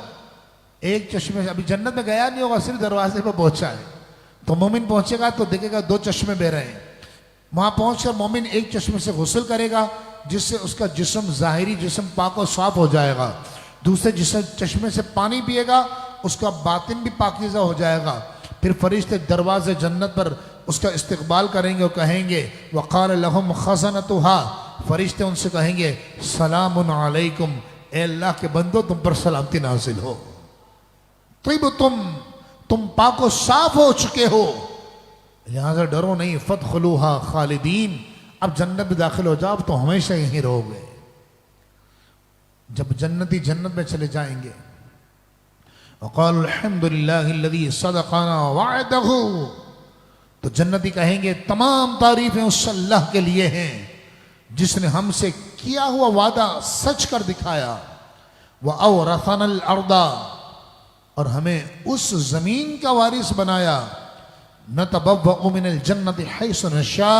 A: एक चश्मे से, अभी जन्नत में गया नहीं होगा, सिर्फ दरवाजे पर पहुंचा है, तो मोमिन पहुंचेगा तो देखेगा दो चश्मे बह रहे हैं। वहां पहुंचकर मोमिन एक चश्मे से गुस्ल करेगा, जिससे उसका जिस्म ज़ाहिरी जिस्म पाक और साफ हो जाएगा। दूसरे चश्मे से पानी पिएगा, उसका बातिन भी पाकीज़ा हो जाएगा। फिर फरिश्ते दरवाजे जन्नत पर उसका इस्तकबाल करेंगे और कहेंगे वक़ाल लहुम खज़नतुहा फरिश्ते उनसे कहेंगे सलामुन अलैकुम, ए अल्लाह के बंदो तुम पर सलामती नाजिल हो। तुम पाको साफ हो चुके हो, लिहाजा डरो नहीं। फदखुलूहा खालिदीन, अब जन्नत में दाखिल हो जाओ, अब तो हमेशा यहीं रहोगे। जब जन्नती जन्नत में चले जाएंगे, वक़ालू अल्हम्दुलिल्लाहिल्लज़ी सदक़ना वअदहू, तो जन्नती कहेंगे तमाम तारीफें उस अल्लाह के लिए हैं जिसने हमसे किया हुआ वादा सच कर दिखाया। व औरथनल अर्दा, और हमें उस जमीन का वारिस बनाया। नतबव्वअ मिनल जन्नति हैसु नशा,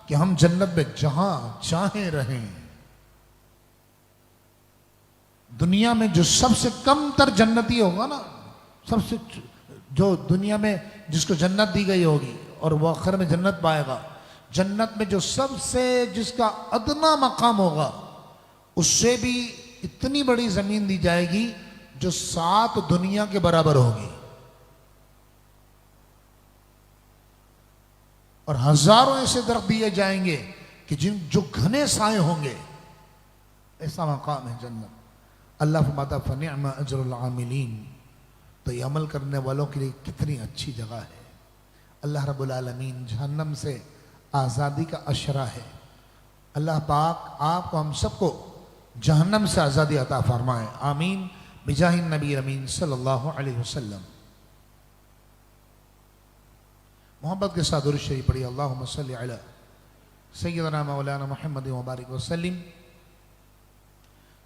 A: कि हम जन्नत में जहां चाहे रहें। दुनिया में जो सबसे कमतर जन्नती होगा ना, सबसे जो दुनिया में जिसको जन्नत दी गई होगी और वह आखिर में जन्नत पाएगा, जन्नत में जो सबसे जिसका अदना मकाम होगा, उससे भी इतनी बड़ी जमीन दी जाएगी जो 7 दुनिया के बराबर होगी, और हजारों ऐसे दरख्त दिए जाएंगे कि जो घने साए होंगे। ऐसा मकाम है जन्नत। अल्लाह फरमाता फनिअमा अजरुल आमिलीन, तो ये अमल करने वालों के लिए कितनी अच्छी जगह है। अल्लाह रब्बुल आलमीन जहन्नम से आज़ादी का अशरा है। अल्लाह पाक आपको हम सबको जहन्नम से आज़ादी अता फरमाए, आमीन बिजाहिन नबी अमीन सल्लल्लाहु अलैहि वसल्लम। मोहब्बत के साथ दुरूद शरीफ पढ़िए। अल्लाहुम्मा सल्लि अला सय्यिदना मौलाना मुहम्मद व बारिक वसल्लिम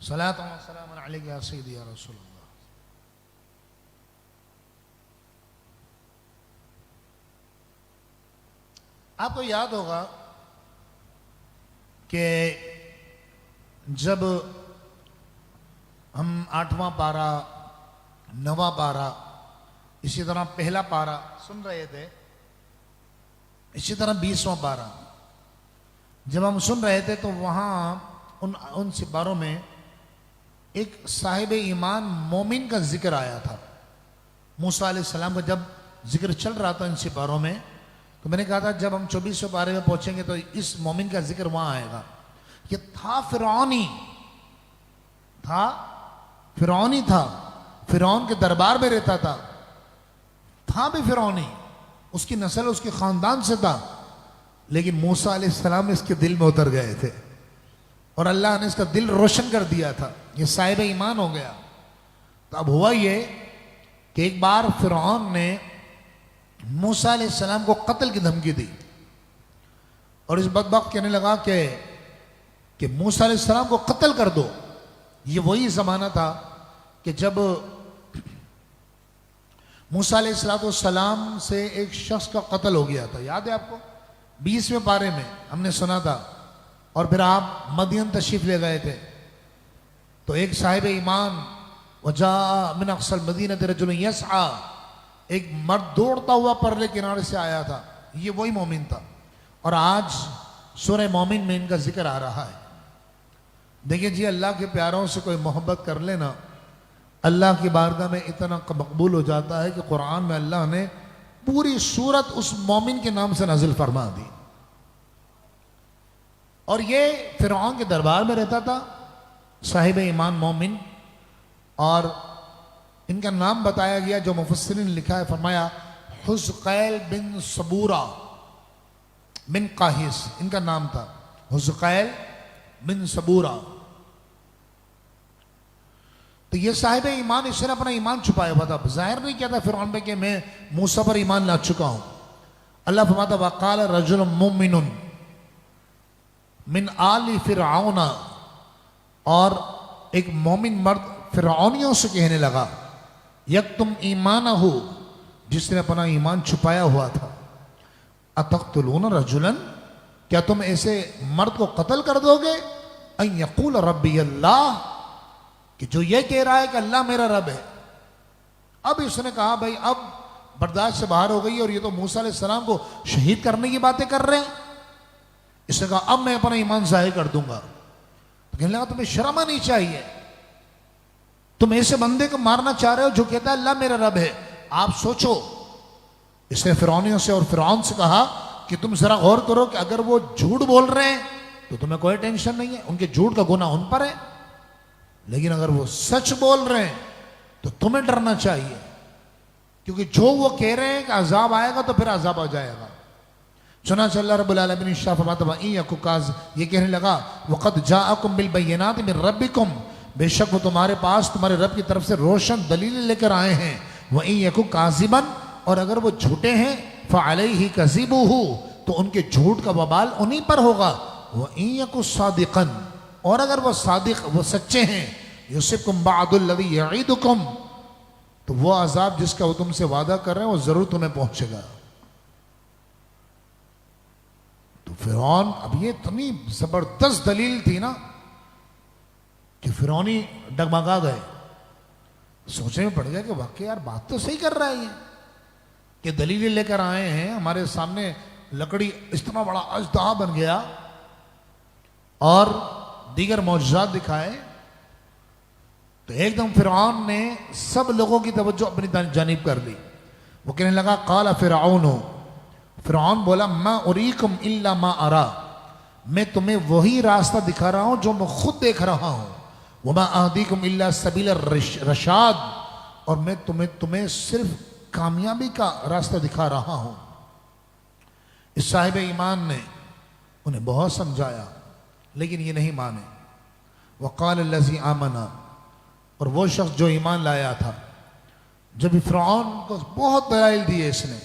A: सलातु व सलामुन अलैका या सय्यदी या रसूलल्लाह। आपको याद होगा कि जब हम 8वां पारा, 9वां पारा, इसी तरह पहला पारा सुन रहे थे, इसी तरह 20वां पारा जब हम सुन रहे थे, तो वहां उन सिपारों में एक साहिब ईमान मोमिन का जिक्र आया था। मूसा अलैहिस्सलाम का जब जिक्र चल रहा था इन सिपारों में, तो मैंने कहा था जब हम 24वें पारे में पहुंचेंगे तो इस मोमिन का जिक्र वहां आएगा। ये था फिरौनी, था, फिरौन के दरबार में रहता था भी फिरौनी, उसकी नस्ल उसके खानदान से था, लेकिन मूसा अलैहिस्सलाम इसके दिल में उतर गए थे और अल्लाह ने इसका दिल रोशन कर दिया था, ये साहिब ईमान हो गया। तो अब हुआ ये कि एक बार फिरौन ने मूसा अलैहिस्सलाम को कत्ल की धमकी दी, और इस बदबख्त कहने लगा कि मूसा अलैहिस्सलाम को कत्ल कर दो। ये वही जमाना था कि जब मूसा अलैहिस्सलाम से एक शख्स का कत्ल हो गया था, याद है आपको? 20वें पारे में हमने सुना था। और फिर आप मदीन तशरीफ ले गए थे, तो एक साहिब ईमान वजा मिन अक्सल मदीनत रजुल यसआ, एक मर्द दौड़ता हुआ परले किनारे से आया था, ये वही मोमिन था। और आज सूरह मोमिन में इनका जिक्र आ रहा है। देखिए जी, अल्लाह के प्यारों से कोई मोहब्बत कर लेना, अल्लाह की बारगाह में इतना मकबूल हो जाता है कि कुरान में अल्लाह ने पूरी सूरत उस मोमिन के नाम से नाजिल फरमा दी। और ये फिरौन के दरबार में रहता था, साहिब ईमान मोमिन, और इनका नाम बताया गया जो मुफस्सिरीन ने लिखा है, फरमाया हुज़क़ैल बिन सबूरा बिन काहिस, इनका नाम था हुज़क़ैल बिन सबूरा। तो ये साहिब ईमान, इसने अपना ईमान छुपाया हुआ था, जाहिर नहीं किया था फिरौन पे कि मैं मूसा पर ईमान ला चुका हूं। अल्लाह फरमाता वक़ाल रजुल मुमिनुन मिन आली फिरऔना, और एक मोमिन मर्द फिरौनियों से कहने लगा, यक्तुम ईमानहु, जिसने अपना ईमान छुपाया हुआ था, अतक़्तुलून रजुलन, क्या तुम ऐसे मर्द को कत्ल कर दोगे? अन यक़ूल रब्बी अल्लाह, कि जो ये कह रहा है कि अल्लाह मेरा रब है। अब इसने कहा भाई अब बर्दाश्त से बाहर हो गई, और ये तो मूसा अलैहिस्सलाम को शहीद करने की बातें कर रहे हैं। इसने कहा अब मैं अपना ईमान जाहिर कर दूंगा। तो कहने लगा तुम्हें शर्म आनी चाहिए, तुम ऐसे बंदे को मारना चाह रहे हो जो कहता है अल्लाह मेरा रब है। आप सोचो। इसने फिरौनियों से और फिरौन से कहा कि तुम जरा गौर करो कि अगर वो झूठ बोल रहे हैं तो तुम्हें कोई टेंशन नहीं है, उनके झूठ का गुनाह उन पर है। लेकिन अगर वो सच बोल रहे हैं तो तुम्हें डरना चाहिए, क्योंकि जो वो कह रहे हैं कि अजाब आएगा तो फिर अजाब आ जाएगा। चुनांचे अल्लाह रब्बुल आलमीन इरशाद फरमाता है, ये कहने लगा वक़द जाअकुम बिल बय्यिनाति मिन रब्बिकुम, बेशक वो तुम्हारे पास तुम्हारे रब की तरफ से रोशन दलीलें लेकर आए हैं। व इन यकु काज़िबन, और अगर वो झूठे हैं फ़अलैहि कज़िबुहु, तो उनके झूठ का वबाल उन्हीं पर होगा। व इन यकु सादिक़न, और अगर वो सादिक वो सच्चे हैं, युसिबकुम बअदुल्लज़ी यईदुकुम, तो वो अजाब जिसका वो तुमसे वादा कर रहे हैं वो जरूर तुम्हें पहुंचेगा। तो फिरौन, अब ये इतनी जबरदस्त दलील थी ना कि फिरौन ही डगमगा गए, सोचने में पड़ गया कि वाकई यार बात तो सही कर रहा है ये, कि दलीलें लेकर आए हैं हमारे सामने, लकड़ी इतना बड़ा अजदहा बन गया और दीगर मौजूदात दिखाए। तो एकदम फिरौन ने सब लोगों की तवज्जो अपनी जानिब कर ली। वो कहने लगा काला फिरौन, फिरौन बोला मा उरीकुम इल्ला मा अरा, मैं तुम्हें वही रास्ता दिखा रहा हूं जो मैं खुद देख रहा हूं। वमा अहदीकुम इल्ला सबील रशाद, और मैं तुम्हें सिर्फ कामयाबी का रास्ता दिखा रहा हूं। इस साहिब ईमान ने उन्हें बहुत समझाया, लेकिन ये नहीं माने। वक़ाल लज़ी आमना, और वो शख्स जो ईमान लाया था, जब फिरौन को बहुत दलाइल दिए इसने,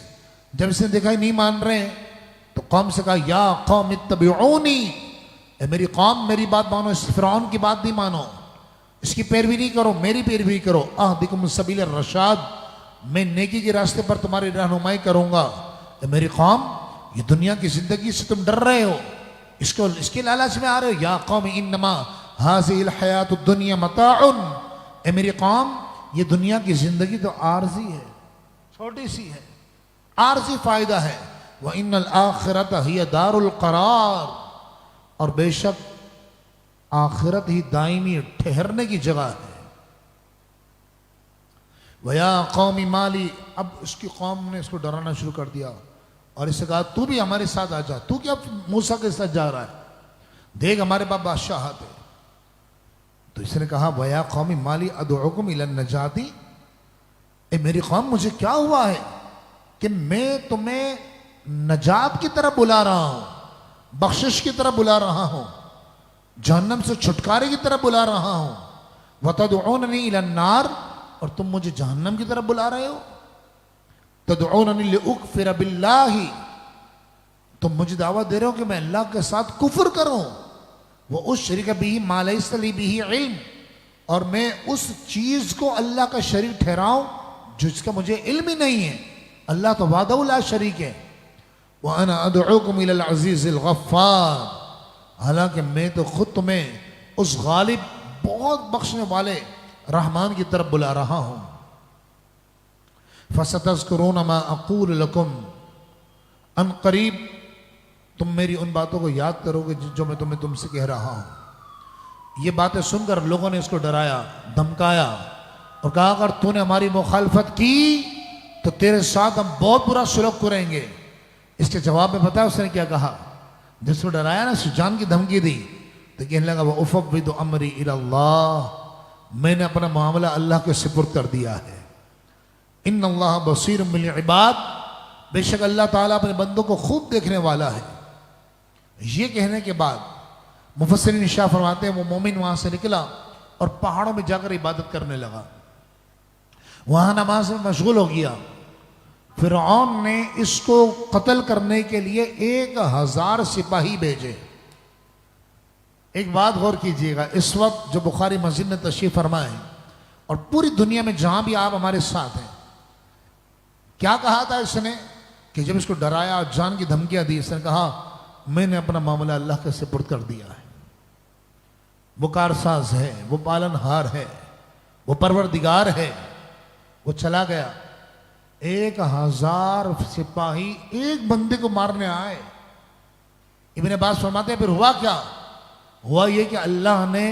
A: जब इसने देखा नहीं मान रहे तो कौम से कहा या कौम इत्तबिऊनी, मेरी कौम मेरी बात मानो, इस फिरौन की बात नहीं मानो, इसकी पैरवी नहीं करो, मेरी पैरवी करो। अहदिकुम सबील रशाद, मैं नेकी के रास्ते पर तुम्हारी रहनुमाई करूंगा। मेरी कौम, ये दुनिया की जिंदगी से तुम डर रहे हो, इसके लालच में आ रहे हो। या कौम इन्नमा हाज़िहिल हयातुद दुनिया मताउन, मेरी कौम ये दुनिया की जिंदगी तो आरजी है, छोटी सी है, आरजी फायदा है। व इन्नल आखिरत हिय दारुल करार, और बेशक आखिरत ही दायमी ठहरने की जगह है। वया कौमी माली, अब उसकी कौम ने इसको डराना शुरू कर दिया और इससे कहा तू भी हमारे साथ आ जा, तू क्या मूसा के साथ जा रहा है, देख हमारे पास बादशाहत है। तो इसने कहा वया कौमी माली अदउकुम इलन नजाती, मेरी कौम मुझे क्या हुआ है कि मैं तुम्हें नजात की तरफ बुला रहा हूं, बख्शिश की तरफ बुला रहा हूं, जहन्नम से छुटकारे की तरफ बुला रहा हूं। वतदउननी इलन नार, और तुम मुझे जहन्नम की तरफ बुला रहे हो। तदउननी लिउकफिर बिल्लाहि, तुम मुझे दावत दे रहे हो कि मैं अल्लाह के साथ कुफ्र करूं। वो उस शरीक बिही मा लैसा ली बिही इल्म, और मैं उस चीज को अल्लाह का शरीक ठहराऊं जिसका मुझे इल्म ही नहीं है। अल्लाह तो वादहु ला शरीक है। व अना अदउकुम इलल अज़ीज़िल गफ़्फ़ार, हालांकि मैं तो खुद तुम्हें उस गालिब बहुत बख्शने वाले रहमान की तरफ बुला रहा हूं। फसतज़कुरून मा अक़ूल लकुम, अन करीब तुम मेरी उन बातों को याद करोगे जो मैं तुमसे कह रहा हूं। ये बातें सुनकर लोगों ने इसको डराया, धमकाया और कहा अगर तूने हमारी मुखालफत की तो तेरे साथ हम बहुत बुरा सुलूक करेंगे। इसके जवाब में पता है उसने क्या कहा? जिसको डराया ना, जान की धमकी दी, तो कहने लगा वो उफ़व्विदु अमरी इलल्लाह, मैंने अपना मामला अल्लाह के सुपुर्द कर दिया है। इन्नल्लाह बसीरुम बिल इबाद, बेशक अल्लाह ताला अपने बंदों को खूब देखने वाला है। ये कहने के बाद मुफस्सिरीन इरशाद फरमाते हैं वो मोमिन वहां से निकला और पहाड़ों में जाकर इबादत करने लगा, वहां नमाज में मशगूल हो गया। फिरऔन ने इसको कत्ल करने के लिए 1000 सिपाही भेजे। एक बात गौर कीजिएगा, इस वक्त जो बुखारी मस्जिद में तशरीफ फरमाए और पूरी दुनिया में जहां भी आप हमारे साथ हैं, क्या कहा था इसने कि जब इसको डराया, जान की धमकियां दी, इसने कहा मैंने अपना मामला अल्लाह के सुपुर्द कर दिया है। वो कारसाज है, वो पालनहार है, वो परवरदिगार है। वो चला गया। 1000 सिपाही एक बंदे को मारने आए। इब्ने अब्बास फरमाते हैं फिर हुआ क्या? हुआ ये कि अल्लाह ने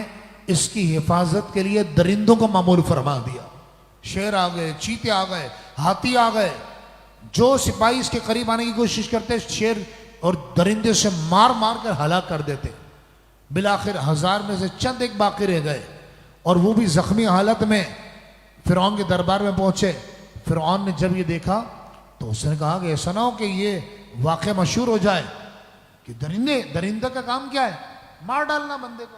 A: इसकी हिफाजत के लिए दरिंदों को मामूल फरमा दिया। शेर आ गए, चीते आ गए, हाथी आ गए। जो सिपाही इसके करीब आने की कोशिश करते शेर और दरिंदे से मार मार कर हलाक कर देते। बिलाखिर 1000 में से चंद एक बाकी रह गए, और वो भी जख्मी हालत में फिरौन के दरबार में पहुंचे। फिरौन ने जब ये देखा तो उसने कहा कि ऐसा ना हो कि ये वाक़या मशहूर हो जाए कि दरिंदे का काम क्या है, मार डालना बंदे को,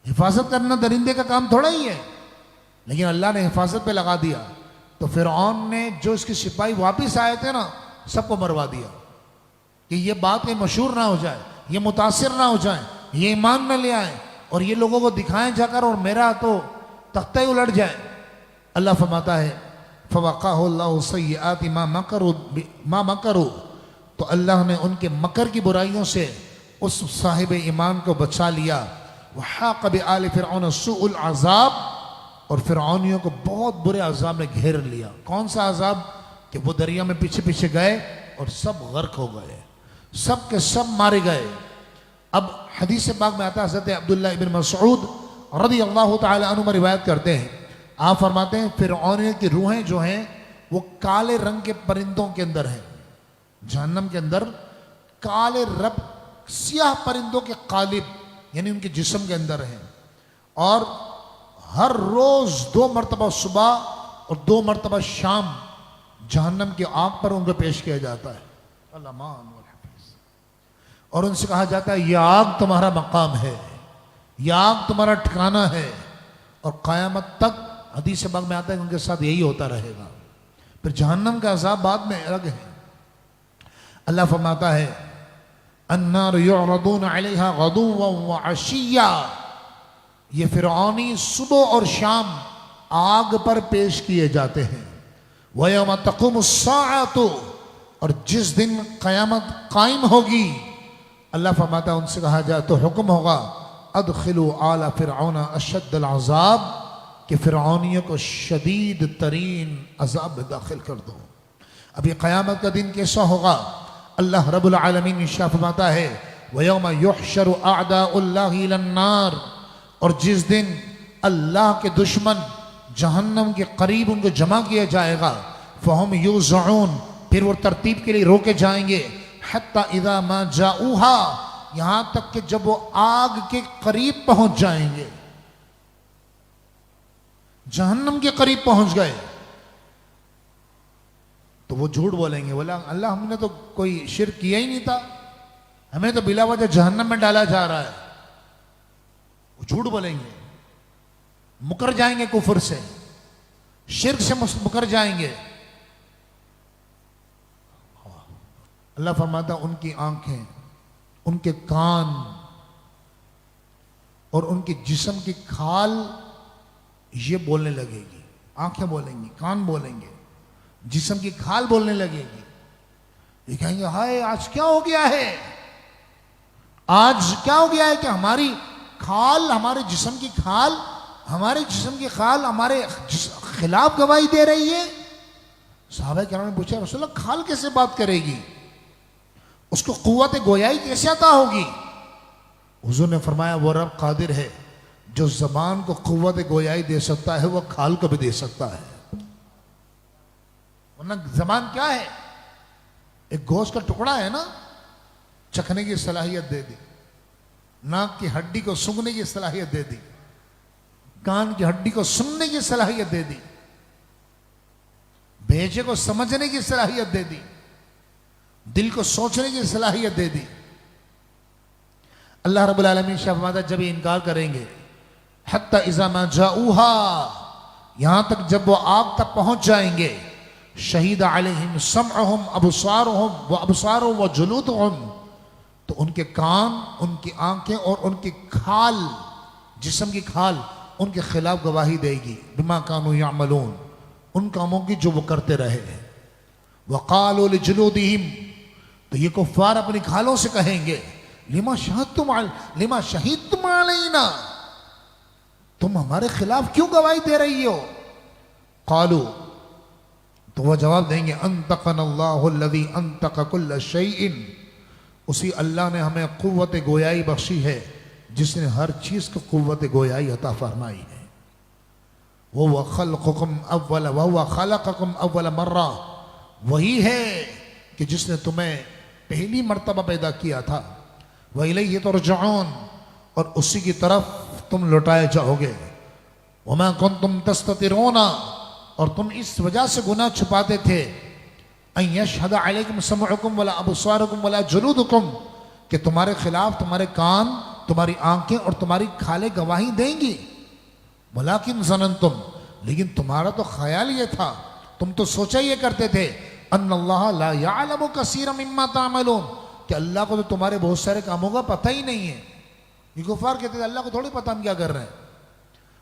A: हिफाजत करना दरिंदे का काम थोड़ा ही है। लेकिन अल्लाह ने हिफाजत पे लगा दिया, तो फिरौन ने जो इसके सिपाही वापस आए थे ना, सबको मरवा दिया कि ये बात कहीं मशहूर ना हो जाए, ये मुतासिर ना हो जाए, ये ईमान न ले आए और ये लोगों को दिखाएं जाकर और मेरा तो तख्ता ही उलट जाए। अल्लाह फरमाता है फ़वक़अहुल्लाहु सय्यिआति मा मकरू, तो अल्लाह ने उनके मकर की बुराइयों से उस साहिब ईमान को बचा लिया। वहाक़ बिआल फ़िरऔन सूउल अज़ाब, और फिरौनियों को बहुत बुरे अज़ाब ने घेर लिया। कौन सा अज़ाब कि वो दरिया में पीछे पीछे गए और सब गर्क हो गए, सब के सब मारे गए। अब हदीस पाक में आता है, हज़रत अब्दुल्ला इब्न मसऊद रज़ियल्लाहु तआला अन्हु में रिवायत करते हैं, आप फरमाते हैं फिरौनियों की रूहें जो हैं वो काले रंग के परिंदों के अंदर हैं। जहन्नम के अंदर काले रब सियाह परिंदों के कालिब यानी उनके जिस्म के अंदर हैं, और हर रोज 2 मरतबा सुबह और 2 मरतबा शाम जहन्नम की आग पर उनको पेश किया जाता है। और उनसे कहा जाता है, यह आग तुम्हारा मकाम है, यह आग तुम्हारा ठिकाना है, और क़यामत तक हदीस पाक में आता है कि उनके साथ यही होता रहेगा। फिर जहन्नम का अज़ाब बाद में अलग है। अल्लाह फरमाता है, अन्नार युअरदून अलैहा गदुव्वन व अशिय्या, ये फिरौनी सुबह और शाम आग पर पेश किए जाते हैं। व यौम तक़ूमुस्साअतु, और जिस दिन क़यामत कायम होगी, अल्लाह फरमाता है उनसे कहा जाए तो हुक्म होगा, अदखिलू आला फिरऔन अशद्दल अज़ाब, कि फिरौनियों को शदीद तरीन अज़ाब में दाखिल कर दो। अभी क़यामत का दिन कैसा होगा, अल्लाह रब्बुल आलमीन इरशाद फरमाता है, व यौम युहशरु अअदाउल्लाहि इलन्नार, और जिस दिन अल्लाह के दुश्मन जहन्नम के करीब उनको जमा किया जाएगा, फ़हुम यूज़ऊन, फिर वो तरतीब के लिए रोके जाएंगे, हत्ता इज़ा मा जाऊहा, यहां तक कि जब वो आग के करीब पहुंच जाएंगे, जहन्नम के करीब पहुंच गए, तो वो झूठ बोलेंगे, बोला अल्लाह हमने तो कोई शिर्क किया ही नहीं था, हमें तो बिला वजह जहन्नम में डाला जा रहा है। वो झूठ बोलेंगे, मुकर जाएंगे कुफर से, शिर्क से मुकर जाएंगे। अल्लाह फरमाता उनकी आंखें, उनके कान और उनके जिस्म की खाल ये बोलने लगेगी। आंखें बोलेंगी, कान बोलेंगे, जिस्म की खाल बोलने लगेगी। ये कहेंगे हाय आज क्या हो गया है, आज क्या हो गया है कि हमारी खाल, हमारे जिस्म की खाल, हमारे जिस्म की खाल हमारे खिलाफ गवाही दे रही है। सहाबा किराम ने पूछा, रसूलल्लाह खाल कैसे बात करेगी, उसको कुव्वत गोयाई कैसे अता होगी? हुजूर ने फरमाया, वो रब कादिर है जो जबान को कुव्वत गोयाई दे सकता है, वो खाल को भी दे सकता है। वरना जबान क्या है, एक गोश्त का टुकड़ा है ना, चखने की सलाहियत दे दी, नाक की हड्डी को सूंघने की सलाहियत दे दी, कान की हड्डी को सुनने की सलाहियत दे दी, भेजे को समझने की सलाहियत दे दी, दिल को सोचने की सलाहियत दे दी। अल्लाह रब्बुल आलमीन फरमाता जब ये इनकार करेंगे, हत्ता इज़ा मा जाऊहा, यहां तक जब वो आग तक पहुंच जाएंगे, शहीद अलैहिम समअहुम अबसारुहुम व अबसारुहुम व जुलूदुहुम, तो उनके कान, उनकी आंखें और उनकी खाल, जिस्म की खाल उनके खिलाफ गवाही देगी। बिमा कानू यामलून, उन कामों की जो वो करते रहे। वक़ालू लिजुलूदिहिम, तो ये कुफ्फार अपनी खालों से कहेंगे, लिमा शहीदतुम अलैना, तुम हमारे खिलाफ क्यों गवाही दे रही हो? क़ालू, तो वह जवाब देंगे, अंतक़नल्लाहु अल्लज़ी अंतक़ कुल्ल शैइन, उसी अल्लाह ने हमें कुव्वत गोयाई बख्शी है जिसने हर चीज को कुव्वत गोयाई अता फरमाई है। वह खलक़कुम अव्वल मर्रा, वही है कि जिसने तुम्हें पहली मर्तबा पैदा किया था। व इलैहि तुरजऊन, और उसी की तरफ तुम लौटाए जाओगे। वमा कुंतुम तस्ततिरूना, और तुम इस वजह से गुनाह छुपाते थे, अन यशहद अलैकुम समउकुम वला अबसारुकुम वला जुलूदुकुम, कि तुम्हारे खिलाफ तुम्हारे कान, तुम्हारी आंखें और तुम्हारी खालें गवाही देंगी। वलाकिन ज़ननतुम, लेकिन तुम्हारा तो ख्याल ये था, तुम तो सोचा ये करते थे, अन्नल्लाह ला यअलमु कसीरम मिम्मा तामलून, कि अल्लाह को तो तुम्हारे बहुत सारे कामों का पता ही नहीं है। ये कुफार कहते थे अल्लाह को थोड़ी पता हम क्या कर रहे हैं।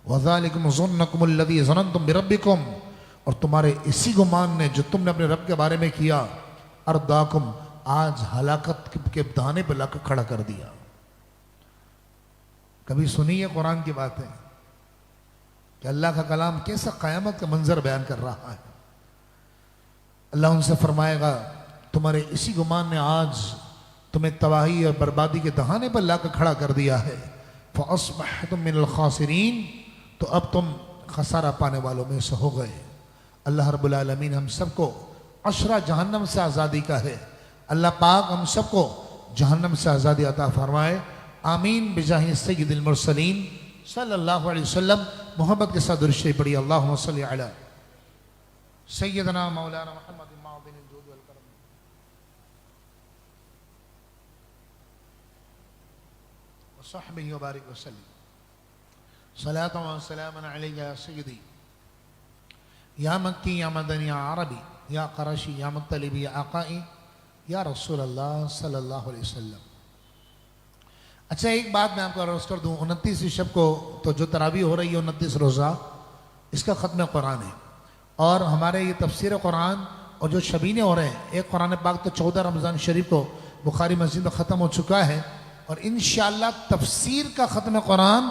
A: वज़ालिकुम ज़ुन्नकुम अल्लज़ी ज़ननतुम बिरब्बिकुम, और तुम्हारे इसी गुमान ने जो तुमने अपने रब के बारे में किया, अर्दाकुम, आज हलाकत के दाने पर लाकर खड़ा कर दिया। कभी सुनी है कुरान की बातें कि अल्लाह का कलाम कैसा क़यामत का मंजर बयान कर रहा है। अल्लाह उनसे फरमाएगा तुम्हारे इसी गुमान ने आज तुम्हें तबाही और बर्बादी के दहाने पर लाकर खड़ा कर दिया है। फ़अस्बहतुम मिनल खासिरीन, तो अब तुम खसारा पाने वालों में से हो गए। अल्लाह रब्बुल आलमीन हम सबको अशरा जहन्नम से आज़ादी का है। अल्लाह पाक हम सबको जहन्नम से आज़ादी अता फरमाए। आमीन बिजाहि सय्यिदिल मुरसलीन सल्लल्लाहु अलैहि वसल्लम। मोहब्बत के साथ दुरूद शरीफ पढ़िए, अल्लाहुम्मा सल्लि अला सय्यिदना मौलाना मुहम्मद मादिनिल जूद वल करम। व सहबिही व बारिक वसल्लम। सलातु व सलामुन अलैका या सय्यदी या मक्की या मदनी या अरबी या क़रशी या मुत्तलिबी या आक़ाई या रसूल अल्लाह सल्लल्लाहु अलैहि वसल्लम। अच्छा, एक बात मैं आपको अर्ज़ कर दूँ, 29 शब को तो जो तरावी हो रही है 29 रोज़ा, इसका ख़त्म कुरान है। और हमारे ये तफसीर कुरान और जो शबीने हो रहे हैं, एक कुरान पाक तो 14 रमज़ान शरीफ को बुखारी मस्जिद में ख़त्म हो चुका है, और इंशाअल्लाह तफसीर का ख़त्म कुरान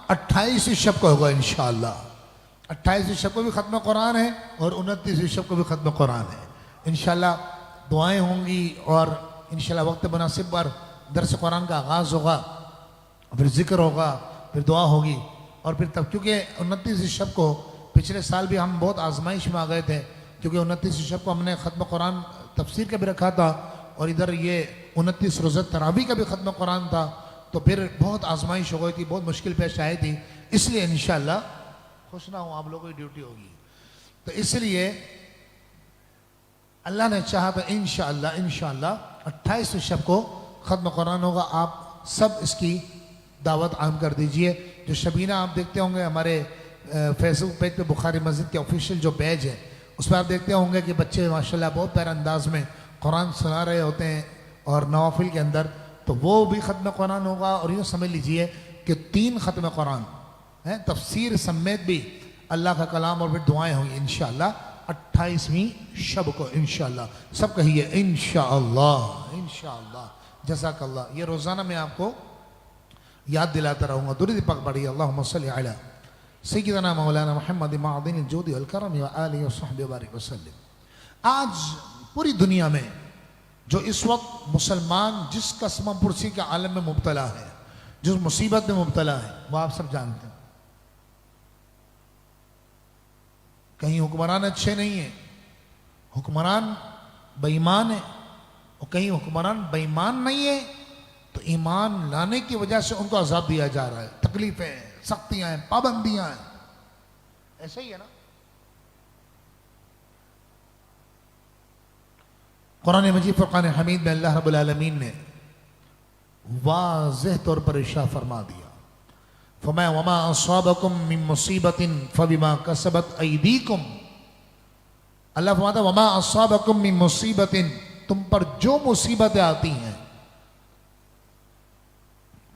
A: 28 शब को होगा इंशाअल्लाह। 28 शब को भी ख़त्म कुरान है और 29 शब को भी ख़त्म कुरान है। इंशाअल्लाह दुआएं होंगी और इंशाअल्लाह वक्त मुनासिब पर दरस कुरान का आगाज़ होगा, फिर जिक्र होगा, फिर दुआ होगी। और फिर तब क्योंकि 29 शब को पिछले साल भी हम बहुत आजमाइश में आ गए थे, क्योंकि 29 शब को हमने ख़त्म कुरान तफसीर का भी रखा था और इधर ये 29 रोज़ा तरावी का भी ख़त्म कुरान था, तो फिर बहुत आजमाइश हो गई थी, बहुत मुश्किल पेश आई थी। इसलिए इंशाअल्लाह, खुश ना हूँ, आप लोगों की ड्यूटी होगी, तो इसलिए अल्लाह ने चाहा तो इंशाअल्लाह 28 शब को ख़त्म कुरान होगा। आप सब इसकी दावत आम कर दीजिए। जो शबीना आप देखते होंगे हमारे फेसबुक पेज पे बुखारी मस्जिद के ऑफिशियल जो पेज है, उस पर आप देखते होंगे कि बच्चे माशाल्लाह बहुत प्यारे अंदाज में कुरान सुना रहे होते हैं और नवाफिल के अंदर, तो वो भी ख़त्म कुरान होगा। और यूँ समझ लीजिए कि 3 ख़त्म कुरान हैं, तफसीर समेत भी अल्लाह का कलाम और फिर दुआएँ होंगी इंशाअल्लाह 28वीं शब को इंशाअल्लाह। सब कहिए इंशाअल्लाह जज़ाकल्लाह। ये रोज़ाना मैं आपको याद दिलाता रहूँगा। दुरूद पाक पढ़िए, अल्लाहुम्मा सल्लि अला सय्यिदना मौलाना मुहम्मद मादिनिल जूद वल करम व आलिहि व सहबिहि व बारिक वसल्लम। आज पूरी दुनिया में जो इस वक्त मुसलमान जिस कसम पुरसी के आलम में मुब्तला है, जिस मुसीबत में मुब्तला है, वो आप सब जानते हैं। कहीं हुक्मरान अच्छे नहीं है, हुक्मरान बेईमान है, और कहीं हुक्मरान बेईमान नहीं है तो ईमान लाने की वजह से उनको अजाब दिया जा रहा है, तकलीफें, सख्तियां हैं, पाबंदियां हैं। ऐसा ही है ना। कुरान मजीद फुरकान हमीद में अल्लाह रब्बुल आलमीन ने वाज़ेह तौर पर इरशाद फरमा दिया, फमा वमा असाबकुम मिन मुसीबतिन फबिमा कसबत अयदीकुम। अल्लाह फरमाता है वमा असाबकुम मिन मुसीबतिन, तुम पर जो मुसीबतें आती हैं,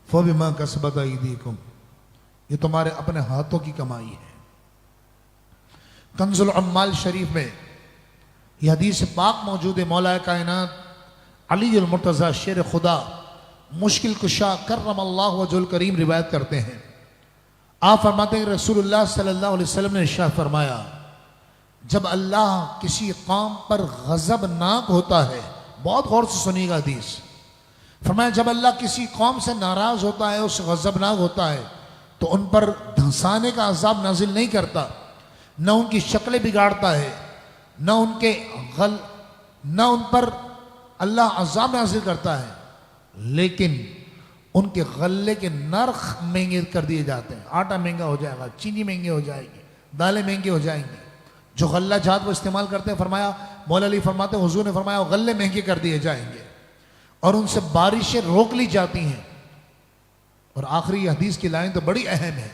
A: फबिमा कसबत अयदीकुम, ये तुम्हारे अपने हाथों की कमाई है। कंजुल अम्माल शरीफ में यह हदीस पाक मौजूद है। मौला कायनात अली अल मुर्तज़ा शेर खुदा मुश्किल कुशा कर्रमल्लाहु वजहुल करीम रिवायत करते हैं। आप फरमाते हैं रसूलुल्लाह सल्लल्लाहु अलैहि वसल्लम ने इरशाद फरमाया, जब अल्लाह किसी कौम पर गज़बनाक होता है, बहुत गौर से सुनिएगा हदीस, फरमाया जब अल्लाह किसी कौम से नाराज होता है, उससे गज़बनाक होता है, तो उन पर धंसाने का अजाब नाजिल नहीं करता, न उनकी शक्लें बिगाड़ता है, न उन पर अल्लाह अजाब नाजिल करता है, लेकिन उनके गल्ले के नर्ख महंगे कर दिए जाते हैं। आटा महंगा हो जाएगा, चीनी महंगी हो जाएगी, दालें महंगी हो जाएंगी। जो गल्ला जात वो इस्तेमाल करते हैं, फरमाया मौला अली फरमाते हैं, हुजूर ने फरमाया गल्ले महंगे कर दिए जाएंगे और उनसे बारिशें रोक ली जाती हैं। और आखिरी हदीस की लाइन तो बड़ी अहम है,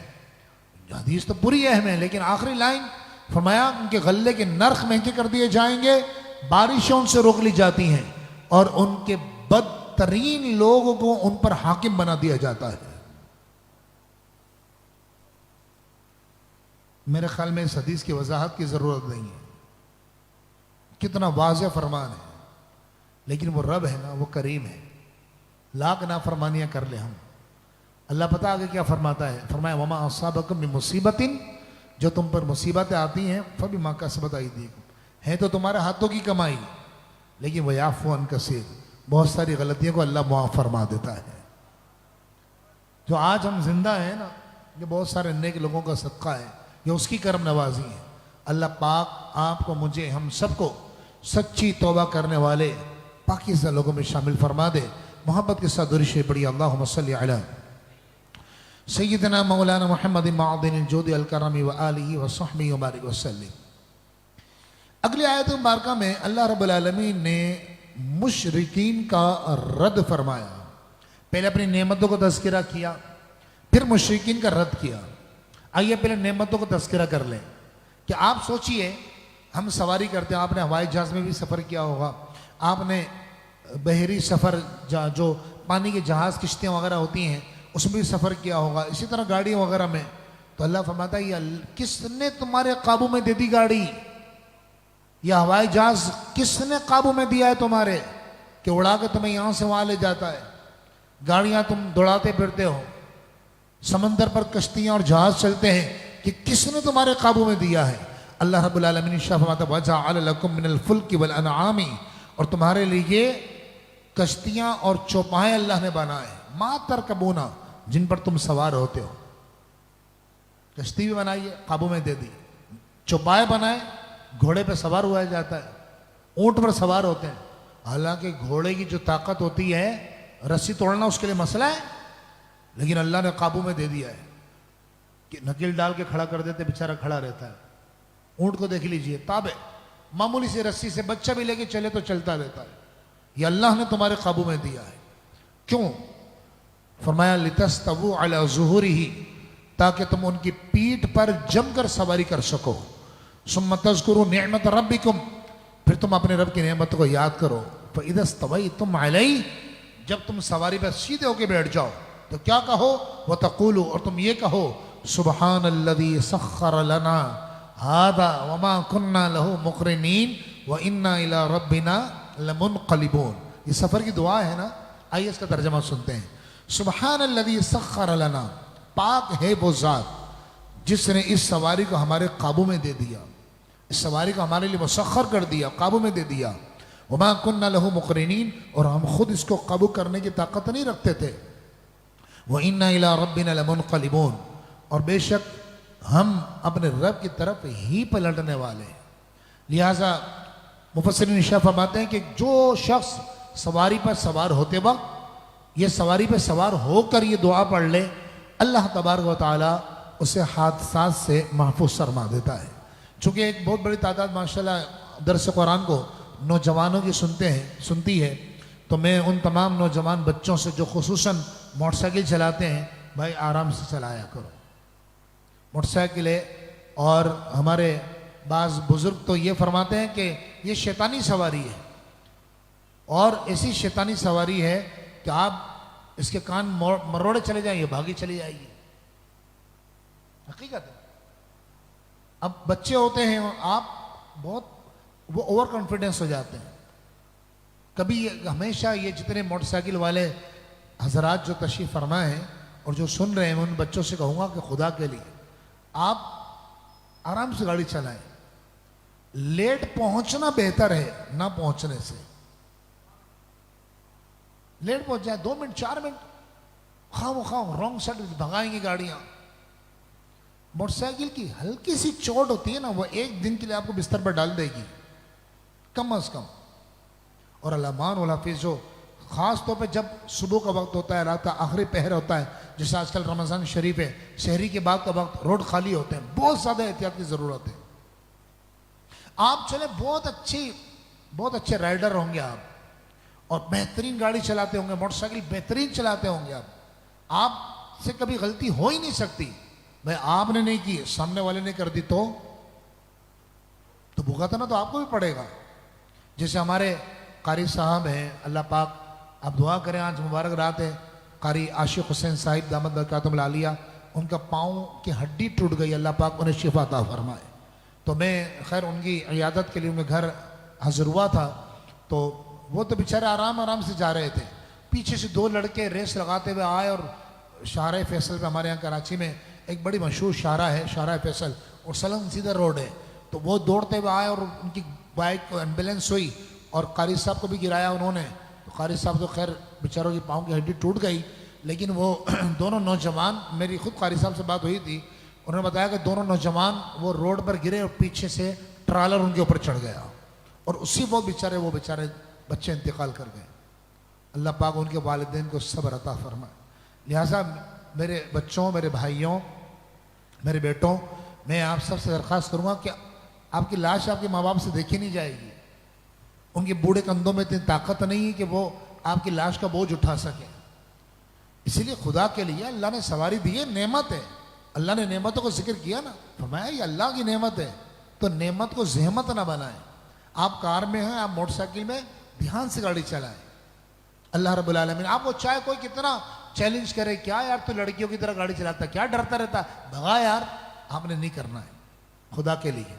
A: हदीस तो पूरी अहम है, लेकिन आखिरी लाइन फरमाया उनके गल्ले के नर्ख महंगे कर दिए जाएंगे, बारिशें उनसे रोक ली जाती हैं और उनके बदतरीन लोगों को उन पर हाकिम बना दिया जाता है। मेरे ख्याल में इस हदीस की वजाहत की जरूरत नहीं है, कितना वाज़ेह फरमान है। लेकिन वो रब है ना, वो करीम है, लाख नाफरमानियां कर ले हम, अल्लाह पता आगे क्या फरमाता है। फरमाया वमा असाबकुम मिन मुसीबतिन, जो तुम पर मुसीबतें आती हैं फबिमा कसबत अयदीकुम, है तो तुम्हारे हाथों की कमाई, लेकिन वह याफू अन कसीर, बहुत सारी गलतियों को अल्लाह मुआफ फरमा देता है। जो आज हम जिंदा हैं ना, ये बहुत सारे नेक लोगों का सदका है, ये उसकी करम नवाजी है। अल्लाह पाक आपको, मुझे, हम सबको सच्ची तौबा करने वाले पाकीज़ा लोगों में शामिल फरमा दे। मोहब्बत के साथ दुरूद शरीफ पढ़िए, अल्लाहुम्मा सल्ली अला सय्यिदना मौलाना मुहम्मद मादिन जोद अल करमी व आलिहि व सहबिहि व बारिक वसल्लम। अगली आयत मुबारका में अल्लाह रब्बुल आलमीन ने मुशरिकीन का रद्द फरमाया। पहले अपनी नेमतों को तज़किरा किया, फिर मुशरिकीन का रद्द किया। आइए पहले नेमतों को तज़किरा कर लें कि आप सोचिए, हम सवारी करते हैं, आपने हवाई जहाज़ में भी सफ़र किया होगा, आपने बहरी सफ़र जो पानी के जहाज़ किश्तियाँ वगैरह होती हैं उसमें भी सफ़र किया होगा, इसी तरह गाड़ियों वगैरह में। तो अल्लाह फरमाता है ये किसने तुम्हारे काबू में दे दी गाड़ी, यह हवाई जहाज़ किसने काबू में दिया है तुम्हारे कि उड़ा के तुम्हें यहाँ से वहाँ ले जाता है। गाड़ियाँ तुम दौड़ाते फिरते हो, समंदर पर कश्तियाँ और जहाज़ चलते हैं, कि किसने तुम्हारे काबू में दिया है। अल्लाह रब्बुल आलमीन शाह फरमाता वजअल लकुम मिनल फुल्कि वल अनआमी, और तुम्हारे लिए कश्तियाँ और चौपाएँ अल्लाह ने बनाए, मा तरकबूना, जिन पर तुम सवार होते हो। कश्ती भी बनाई है, काबू में दे दी, चौपाए बनाए, घोड़े पे सवार हुआ जाता है, ऊंट पर सवार होते हैं। हालांकि घोड़े की जो ताकत होती है, रस्सी तोड़ना उसके लिए मसला है, लेकिन अल्लाह ने काबू में दे दिया है कि नकील डाल के खड़ा कर देते, बेचारा खड़ा रहता है। ऊंट को देख लीजिए, ताबे मामूली सी रस्सी से बच्चा भी लेके चले तो चलता रहता है। ये अल्लाह ने तुम्हारे काबू में दिया है। क्यों? फरमाया लितस्तवू अला ज़ुहूरिही, ताकि तुम उनकी पीठ पर जमकर सवारी कर सको। सुम्मा तज़कुरू निअमत रब्बिकुम, फिर तुम अपने रब की नेमत को याद करो। फ़इज़ा इस्तवैतुम अलैहि, जब तुम सवारी पर सीधे होके बैठ जाओ तो क्या कहो, व तक़ूलू, और तुम ये कहो, सुब्हानल्लज़ी सख़्ख़र लना हादा वमा कुन्ना लहू मुक़रिनीन व इन्ना इला रब्बिना लमुनक़लिबून। ये सफ़र की दुआ है ना, आइए इसका तर्जमा सुनते हैं। सुब्हानल्लज़ी सख़्ख़र लना, पाक है वो ज़ात जिसने इस सवारी को हमारे काबू में दे दिया, इस सवारी को हमारे लिए मुसख्खर कर दिया, काबू में दे दिया। वमा कुन्ना लहू मुक़रिनीन, और हम खुद इसको काबू करने की ताकत नहीं रखते थे। व इन्ना इला रब्बिना लमुनक़लिबून, और बेशक हम अपने रब की तरफ ही पलटने वाले हैं। लिहाजा मुफस्सिरीन इरशाद फरमाते हैं कि जो शख्स सवारी पर सवार होते वक्त ये सवारी पर सवार होकर ये दुआ पढ़ ले, अल्लाह तबारक व तआला उसे हादसात से महफूज फरमा देता है। चूँकि एक बहुत बड़ी तादाद माशाल्लाह दरस कुरान को नौजवानों की सुनती है, तो मैं उन तमाम नौजवान बच्चों से जो खुसूसन मोटरसाइकिल चलाते हैं, भाई आराम से चलाया करो मोटरसाइकिलें। और हमारे बाज़ बुज़ुर्ग तो ये फरमाते हैं कि ये शैतानी सवारी है, और ऐसी शैतानी सवारी है कि आप इसके कान मरोड़े चले जाएंगे, भागी चली जाएगी। हकीकत है। अब बच्चे होते हैं, आप बहुत वो ओवर कॉन्फिडेंस हो जाते हैं। कभी हमेशा ये जितने मोटरसाइकिल वाले हजरात जो तशरीफ फरमा हैं और जो सुन रहे हैं, उन बच्चों से कहूँगा कि खुदा के लिए आप आराम से गाड़ी चलाएं। लेट पहुंचना बेहतर है ना पहुंचने से। लेट पहुंच जाए 2 मिनट 4 मिनट, खाओ रॉन्ग साइड भगाएंगे गाड़ियां। मोटरसाइकिल की हल्की सी चोट होती है ना, वो एक दिन के लिए आपको बिस्तर पर डाल देगी कम अज कम। और अल्लाह मान वाला हाफिज जो ख़ास तौर पे जब सुबह का वक्त होता है, रात का आखिरी पहर होता है, जैसे आजकल रमज़ान शरीफ है, शहरी के बाद का वक्त, रोड खाली होते हैं, बहुत ज़्यादा एहतियात की ज़रूरत है। आप चले, बहुत अच्छे राइडर होंगे आप, और बेहतरीन गाड़ी चलाते होंगे, मोटरसाइकिल बेहतरीन चलाते होंगे आप से कभी गलती हो ही नहीं सकती। भाई आपने नहीं की, सामने वाले ने कर दी तो भुगतना तो आपको भी पड़ेगा। जैसे हमारे कारी साहब हैं, अल्लाह पाक, आप दुआ करें, आज मुबारक रात है, कारी आशिक हुसैन साहिब दामद बरकातुहुल आलिया, उनका पाँव की हड्डी टूट गई, अल्लाह पाक उन्हें शिफा अता फरमाए। तो मैं खैर उनकी इयादत के लिए उनके घर हाजिर हुआ था, तो वो तो बेचारे आराम से जा रहे थे, पीछे से दो लड़के रेस लगाते हुए आए, और शाहरा फैसल पे, हमारे यहाँ कराची में एक बड़ी मशहूर शाहरा है, शाहरा फैसल, और सलन सीधा रोड है, तो वो दौड़ते हुए आए और उनकी बाइक को एम्बुलेंस हुई और कारी साहब को भी गिराया उन्होंने। तो कारी साहब तो खैर बेचारों की पाँव की हड्डी टूट गई, लेकिन वो दोनों नौजवान, मेरी खुद कारी साहब से बात हुई थी, उन्होंने बताया कि दोनों नौजवान वो रोड पर गिरे और पीछे से ट्रालर उनके ऊपर चढ़ गया, और उसी वो बेचारे बच्चे इंतकाल कर गए। अल्लाह पाक उनके वालिदैन को सब्र अता फरमाए। लिहाजा मेरे बच्चों, मेरे भाइयों, मेरे बेटों, मैं आप सबसे दरख्वास्त करूँगा कि आपकी लाश आपके माँ बाप से देखी नहीं जाएगी। उनके बूढ़े कंधों में इतनी ताकत नहीं है कि वो आपकी लाश का बोझ उठा सके। इसीलिए खुदा के लिए अल्लाह ने सवारी दी है, नेमत है। अल्लाह ने नेमतों को जिक्र किया ना, फरमाया ये अल्लाह की नेमत है, तो नेमत को जहमत ना बनाएं। आप कार में हैं, आप मोटरसाइकिल में, ध्यान से गाड़ी चलाएं। अल्लाह रब्बुल आलमीन आपको चाहे कोई कितना चैलेंज करे, क्या यार तू लड़कियों की तरह गाड़ी चलाता, क्या डरता रहता, भगा यार, आपने नहीं करना है खुदा के लिए।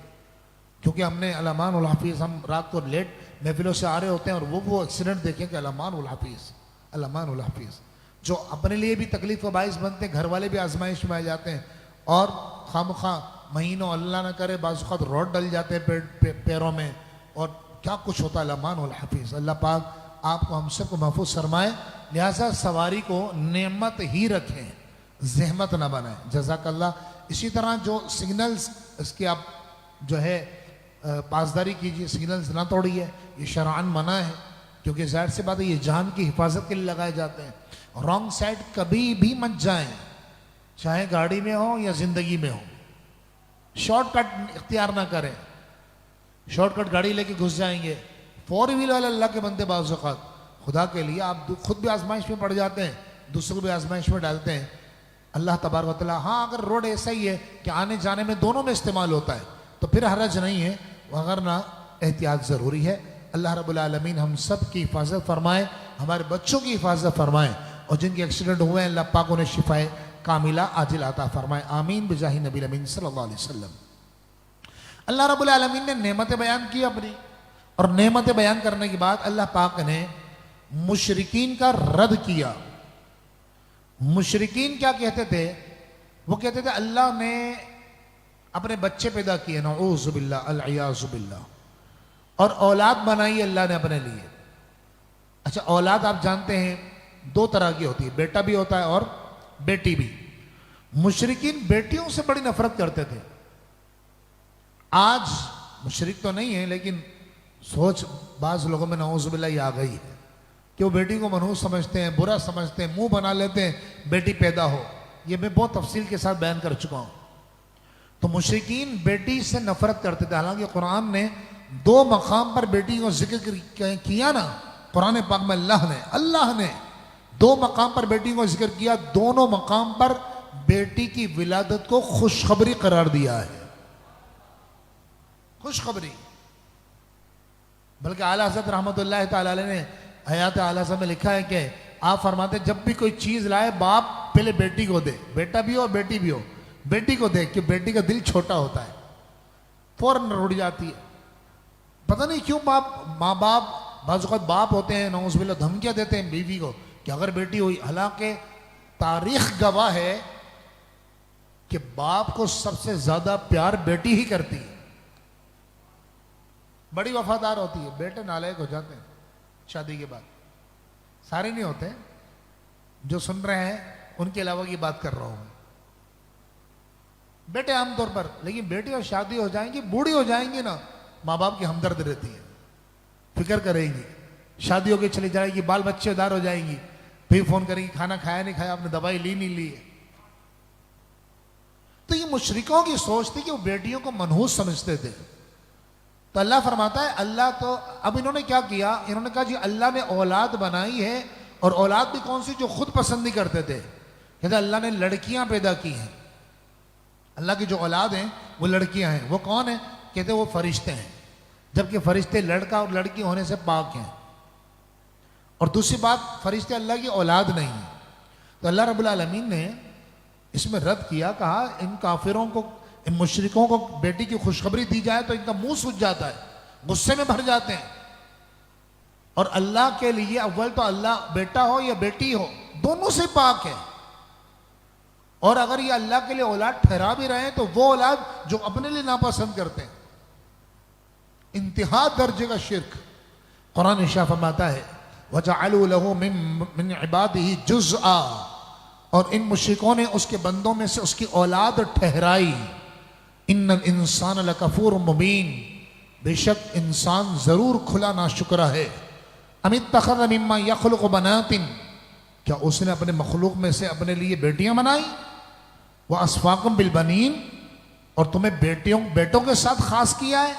A: क्योंकि हमने अलामान उल हाफिज़, हम रात को लेट महफिलों से आ रहे होते हैं और वो एक्सीडेंट देखें कि अलामान उल हाफिज़ जो अपने लिए भी तकलीफ का बाइस बनते हैं, घर वाले भी आजमाइश में आ जाते हैं, और खामखा महीनों अल्लाह न करे बाज़ रोड डल जाते हैं पैरों में, और क्या कुछ होता है। अलामान उल हाफिज़, अल्लाह पाक आपको हम सबको महफूज फरमाए। लिहाजा सवारी को नेमत ही रखें, जहमत ना बनाएं। जज़ाकल्लाह। इसी तरह जो सिग्नल्स, इसकी आप जो है पासदारी कीजिए, सिग्नल्स ना तोड़िए, ये शरआन मना है, क्योंकि जाहिर सी बात है ये जान की हिफाजत के लिए लगाए जाते हैं। रॉन्ग साइड कभी भी मत जाएं, चाहे गाड़ी में हो या जिंदगी में हो। शॉर्टकट इख्तियार ना करें, शॉर्टकट गाड़ी लेके घुस जाएंगे। फोर व्हीलर वाले अल्लाह के बंदे बाज़ औक़ात खुदा के लिए आप खुद भी आजमाइश में पड़ जाते हैं, दूसरों को भी आजमाइश में डालते हैं। अल्लाह तबारक व तआला, हाँ अगर रोड ऐसा ही है कि आने जाने में दोनों में इस्तेमाल होता है तो फिर हरज नहीं है, वगरना एहतियात ज़रूरी है। अल्लाह रब्बुल आलमीन हम सब की हिफाजत फरमाए, हमारे बच्चों की हिफाजत फरमाए, और जिनके एक्सीडेंट हुए हैं अल्लाह पाक उन्हें शिफाए कामिला आजिल अता फरमाए। आमीन बिजाही नबी अमीन सल्लल्लाहु अलैहि वसल्लम। अल्लाह रब्बुल आलमीन ने नेमतें बयान की अपनी, और नेमतें बयान करने के बाद अल्लाह पाक ने मुशरिकीन का रद्द किया। मुशरिकीन क्या कहते थे? वो कहते थे अल्लाह ने अपने बच्चे पैदा किए, नऊज़ु बिल्लाह अल-इयाज़ु बिल्लाह, और औलाद बनाई अल्लाह ने अपने लिए। अच्छा, औलाद आप जानते हैं दो तरह की होती है, बेटा भी होता है और बेटी भी। मुशरिकीन बेटियों से बड़ी नफरत करते थे। आज मुशरिक तो नहीं है, लेकिन सोच बाज लोगों में नऊज़ु बिल्लाह ये आ गई है कि वो बेटी को मनहूस समझते हैं, बुरा समझते हैं, मुंह बना लेते हैं बेटी पैदा हो। ये मैं बहुत तफसील के साथ बयान कर चुका हूं। तो मुशरिकीन बेटी से नफरत करते थे। हालांकि कुरान ने दो मकाम पर बेटी को जिक्र किया ना, कुरान पाक में अल्लाह ने दो मकाम पर बेटी को जिक्र किया, दोनों मकाम पर बेटी की विलादत को खुशखबरी करार दिया है। खुशखबरी। बल्कि आला हज़रत रहमतुल्लाह तआला अलैह ने हयात आला में लिखा है कि आप फरमाते जब भी कोई चीज लाए बाप पहले बेटी को दे, बेटा भी हो और बेटी भी हो, बेटी को दे, कि बेटी का दिल छोटा होता है, फौरन रुठ जाती है। पता नहीं क्यों माँ बाप बाज़ औक़ात बाप होते हैं नऊज़ बिल्लाह धमकियां देते हैं बीवी को कि अगर बेटी हुई। हालांकि तारीख गवाह है कि बाप को सबसे ज्यादा प्यार बेटी ही करती है, बड़ी वफादार होती है। बेटे नालायक हो जाते हैं शादी के बाद, सारे नहीं होते, जो सुन रहे हैं उनके अलावा की बात कर रहा हूं मैं। बेटे आमतौर पर, लेकिन बेटी और शादी हो जाएंगी, बूढ़ी हो जाएंगी ना, माँ बाप की हमदर्द रहती है, फिक्र करेंगी शादी होके चली जाएगी, बाल बच्चे उधार हो जाएंगी, फिर फोन करेंगी खाना खाया नहीं खाया, आपने दवाई ली नहीं ली है। तो ये मुशरिकों की सोच थी कि वो बेटियों को मनहूस समझते थे। तो अल्लाह फरमाता है, अल्लाह तो अब इन्होंने क्या किया, इन्होंने कहा जी अल्लाह ने औलाद बनाई है, और औलाद भी कौन सी, जो खुद पसंद नहीं करते थे। कहते अल्लाह ने लड़कियां पैदा की हैं, अल्लाह की जो औलाद हैं वो लड़कियां हैं। वो कौन है? कहते वो फरिश्ते हैं, जबकि फरिश्ते लड़का और लड़की होने से पाक हैं। और दूसरी बात, फरिश्ते अल्लाह की औलाद नहीं है। तो अल्लाह रब्बुल आलमीन ने इसमें रद्द किया, कहा इन काफिरों को, इन मुशरिकों को बेटी की खुशखबरी दी जाए तो इनका मुंह सूज जाता है, गुस्से में भर जाते हैं। और अल्लाह के लिए अव्वल तो अल्लाह बेटा हो या बेटी हो दोनों से पाक है, और अगर ये अल्लाह के लिए औलाद ठहरा भी रहे हैं तो वो औलाद जो अपने लिए नापसंद करते हैं। इंतहा दर्जे का शिर्क। कुरान इरशाद फरमाता है, वजअलू लहू मिन इबादिही जुज़आ, और इन मुशरिकों ने उसके बंदों में से उसकी औलाद ठहराई। इन्नल इंसान लकफूर मुबीन, बेशक इंसान जरूर खुला नाशुक्र है। अमित्तखज़ मिम्मा यख़लुक़ु बनातिन, क्या उसने अपने मखलूक में से अपने लिए बेटियां बनाई। वह अस्फाकुम बिल बनीन, और तुम्हें बेटों के साथ खास किया है।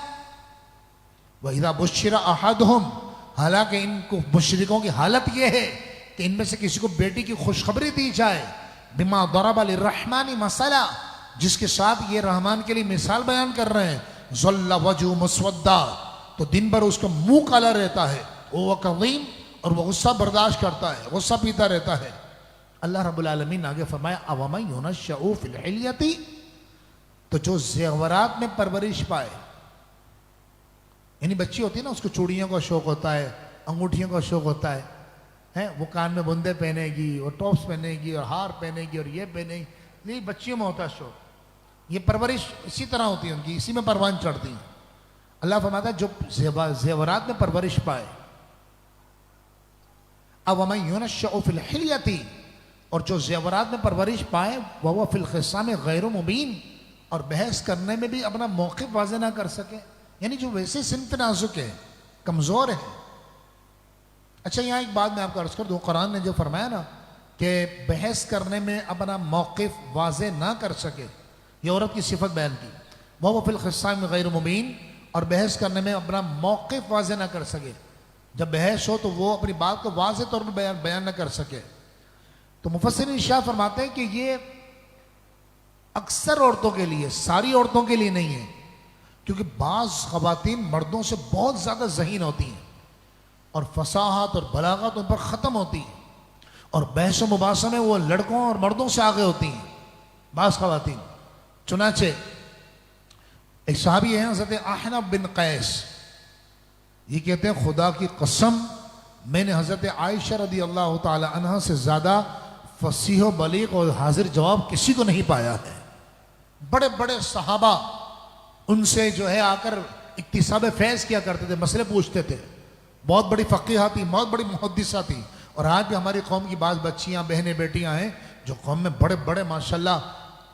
A: वह इज़ा बुश्शिरा अहदुहुम, हालांकि इनको मुशरिकों की हालत यह है कि इनमें से किसी को बेटी की खुशखबरी दी जाए, बिमा दरबा लिर्रहमानी मसला, जिसके साथ ये रहमान के लिए मिसाल बयान कर रहे हैं, ज़ल्ला वजहु मुस्वद्दा, तो दिन भर उसका मुंह काला रहता है, वो कज़ीम, और वह गुस्सा बर्दाश्त करता है, गुस्सा पीता रहता है। अल्लाह रब्बुल आलमीन आगे फरमाया, अवमन युनश्शउ फिल हिल्यति, तो जो ज़ेवरात में परवरिश पाए, यानी बच्ची होती है ना, उसको चूड़ियों का शौक होता है, अंगूठियों का शौक होता है, वो कान में बुंदे पहनेगी और टॉप्स पहनेगी और हार पहनेगी और ये पहनेगी, नहीं बच्चियों में होता है शौक। ये परवरिश इसी तरह होती है उनकी, इसी में परवान चढ़ती है। अल्लाह फरमाता है जो ज़ेवरात में परवरिश पाए, अवमन युनश्शउ फिल हिल्यति, और जो ज़ेवरात में परवरिश पाए, वह फिल खिसाम गैर मुबीन, और बहस करने में भी अपना मौक़िफ़ वाज़ेह ना कर सके, यानी जो वैसे सिन्फ़ नाज़ुक है, कमज़ोर है। अच्छा, यहाँ एक बात मैं आपको अर्ज़ कर दूँ, कुरान ने जो फरमाया ना कि बहस करने में अपना मौक़िफ़ वाज़ेह ना कर सके, ये औरत की सिफत बयान की, वह फिल खिसाम गैर मुबीन, और बहस करने में अपना मौक़िफ़ वाज़ेह ना कर सके। जब बहस हो तो वो अपनी बात को वाज़ेह तौर पर बयान ना कर सके। तो मुफस्सिरीन इरशाद फरमाते हैं कि ये अक्सर औरतों के लिए, सारी औरतों के लिए नहीं है, क्योंकि बाज़ ख़वातीन मर्दों से बहुत ज़्यादा ज़हीन होती हैं, और फसाहत और बलागत उन पर ख़त्म होती है, और बहस व मुबासा में वो लड़कों और मर्दों से आगे होती हैं बाज़ ख़वातीन। चुनाचे एक सहाबी हैं हज़रत अहनफ बिन कैस, ये कहते हैं खुदा की कसम, मैंने हज़रत आयशा रदी अल्लाह ताला अन्हा से ज़्यादा फसीह व बलीग और हाजिर जवाब किसी को नहीं पाया है। बड़े बड़े सहाबा उनसे जो है आकर इक्तिसाब फैज़ किया करते थे, मसले पूछते थे, बहुत बड़ी फ़क़ीहा थी, बहुत बड़ी मुहद्दिसा थी। और आज भी हमारी कौम की बाज़ बच्चियाँ, बहनें, बेटियाँ हैं जो कौम में बड़े बड़े माशाल्लाह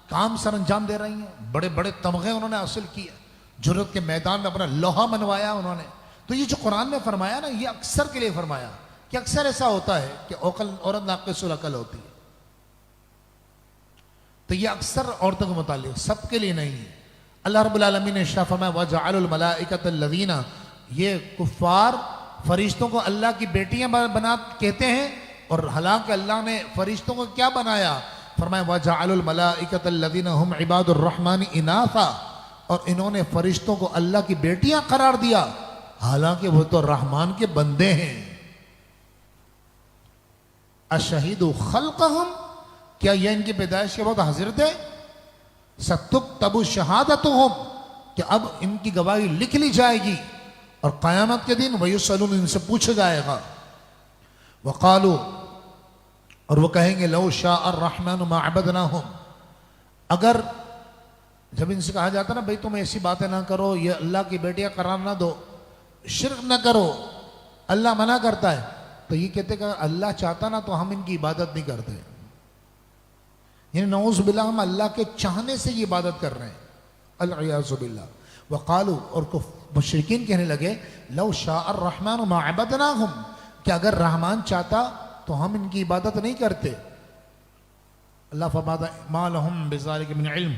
A: काम सर अंजाम दे रही हैं, बड़े बड़े तमग़े उन्होंने हासिल किए, जुर्रत के मैदान में अपना लोहा मनवाया उन्होंने। तो ये जो कुरान ने फरमाया ना, ये अक्सर के लिए फरमाया कि अक्सर ऐसा होता है कि औरत नाक़िसुल अक़ल होती है, तो ये अक्सर औरतों के मुतालिक, सबके लिए नहीं है। अल्लाह रब्बुल आलमीन ने इरशाद फरमाया, वजअलुल मलाइकत लज़ीना, ये कुफ़ार फरिश्तों को अल्लाह की बेटियां बना कहते हैं, और हालांकि अल्लाह ने फरिश्तों को क्या बनाया, फरमाया वजअलुल मलाइकत लज़ीना हुम इबादुर रहमान इनासा, और इन्होंने फरिश्तों को अल्लाह की बेटियां करार दिया, हालांकि वो तो रहमान के बंदे हैं। अशहीदु खल्क़हुम, क्या यह इनकी पैदाइश के बाद हाजिर थे। सतुक्तबु शहादतुहुम, कि अब इनकी गवाही लिख ली जाएगी, और क़यामत के दिन वयुसअलून, इनसे पूछा जाएगा। वक़ालू, और वो कहेंगे लौ शाअ अर्रहमानु मा अबदनाहुम, अगर जब इनसे कहा जाता ना भाई तुम ऐसी बातें ना करो, ये अल्लाह की बेटियां करार ना दो, शिर्क ना करो, अल्लाह मना करता है, तो ये कहते कि अल्लाह चाहता ना तो हम इनकी इबादत नहीं करते, यानी नऊज़ु बिल्लाह हम अल्लाह के चाहने से ये इबादत कर रहे हैं, अल-इयाज़ु बिल्लाह। वक़ालू, और मुशरिकीन कहने लगे लौ शाअ अर्रहमानु मा अबदनाहुम, कि अगर रहमान चाहता तो हम इनकी इबादत नहीं करते। अल्लाह फरमाता मा लहुम बिज़ालिक मिन इल्म,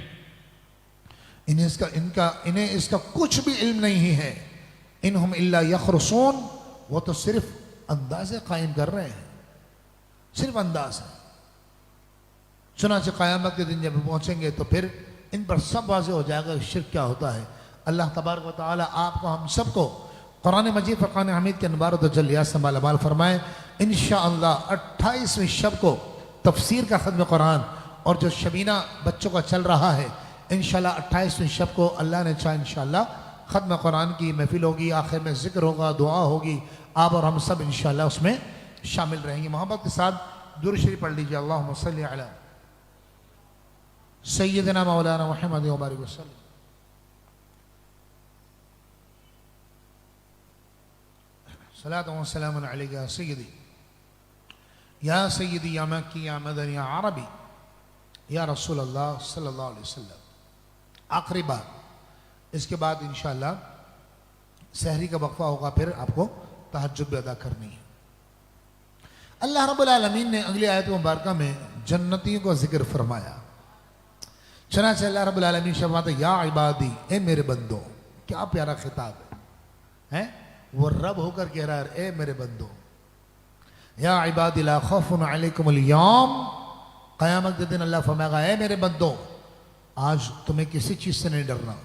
A: इन्हें इसका कुछ भी इल्म नहीं है। इनहुम इल्ला यखरुसून, वो तो सिर्फ अंदाज़े कायम कर रहे हैं, सिर्फ अंदाज है। चुनांचे क़यामत के दिन जब पहुंचेंगे तो फिर इन पर सब वाज़ेह हो जाएगा शिर्क क्या होता है। अल्लाह तबारक व तआला आपको हम सबको कुरान मजीद फ़ुरक़ान हमीद के अनवार व तजल्लियात से मालामाल फरमाए। इंशाअल्लाह 28वीं शब को तफसीर का ख़त्म कुरान और जो शबीना बच्चों का चल रहा है, इंशाअल्लाह 28वीं शब को अल्लाह ने चाहे इंशाअल्लाह ख़त्म कुरान की महफिल होगी, आखिर में ज़िक्र होगा, दुआ होगी। आप और हम सब इंशाअल्लाह उसमें शामिल रहेंगे। मोहब्बत के साथ दुरूद शरीफ पढ़ लीजिए। अल्लाहुम्मा सल्लि अला सय्यिदना मौलाना मुहम्मद व बारिक वसल्लम। सलातु व सलामुन अलैका सय्यदी या सय्यदी या मक्की या मदनी या अरबी या रसूल अल्लाह सल्लल्लाहु अलैहि वसल्लम। आखिरी बात, इसके बाद इंशाअल्लाह सहरी का वक्फा होगा, फिर आपको तहज्जुद भी अदा करनी है। अल्लाह रब्बुल आलमीन ने अगली आयत मुबारका में जन्नतियों का जिक्र फरमाया। चनाचे अल्लाह रब्बुल आलमीन फरमाते या इबादी, ए मेरे बंदो। क्या प्यारा खिताब है? वो रब होकर कह रहा है ए मेरे बंदो, या इबादी ला खौफुन अलैकुमुल यौम। क़यामत के दिन अल्लाह फरमाएगा ए मेरे बंदो, आज तुम्हें किसी चीज से नहीं डरना।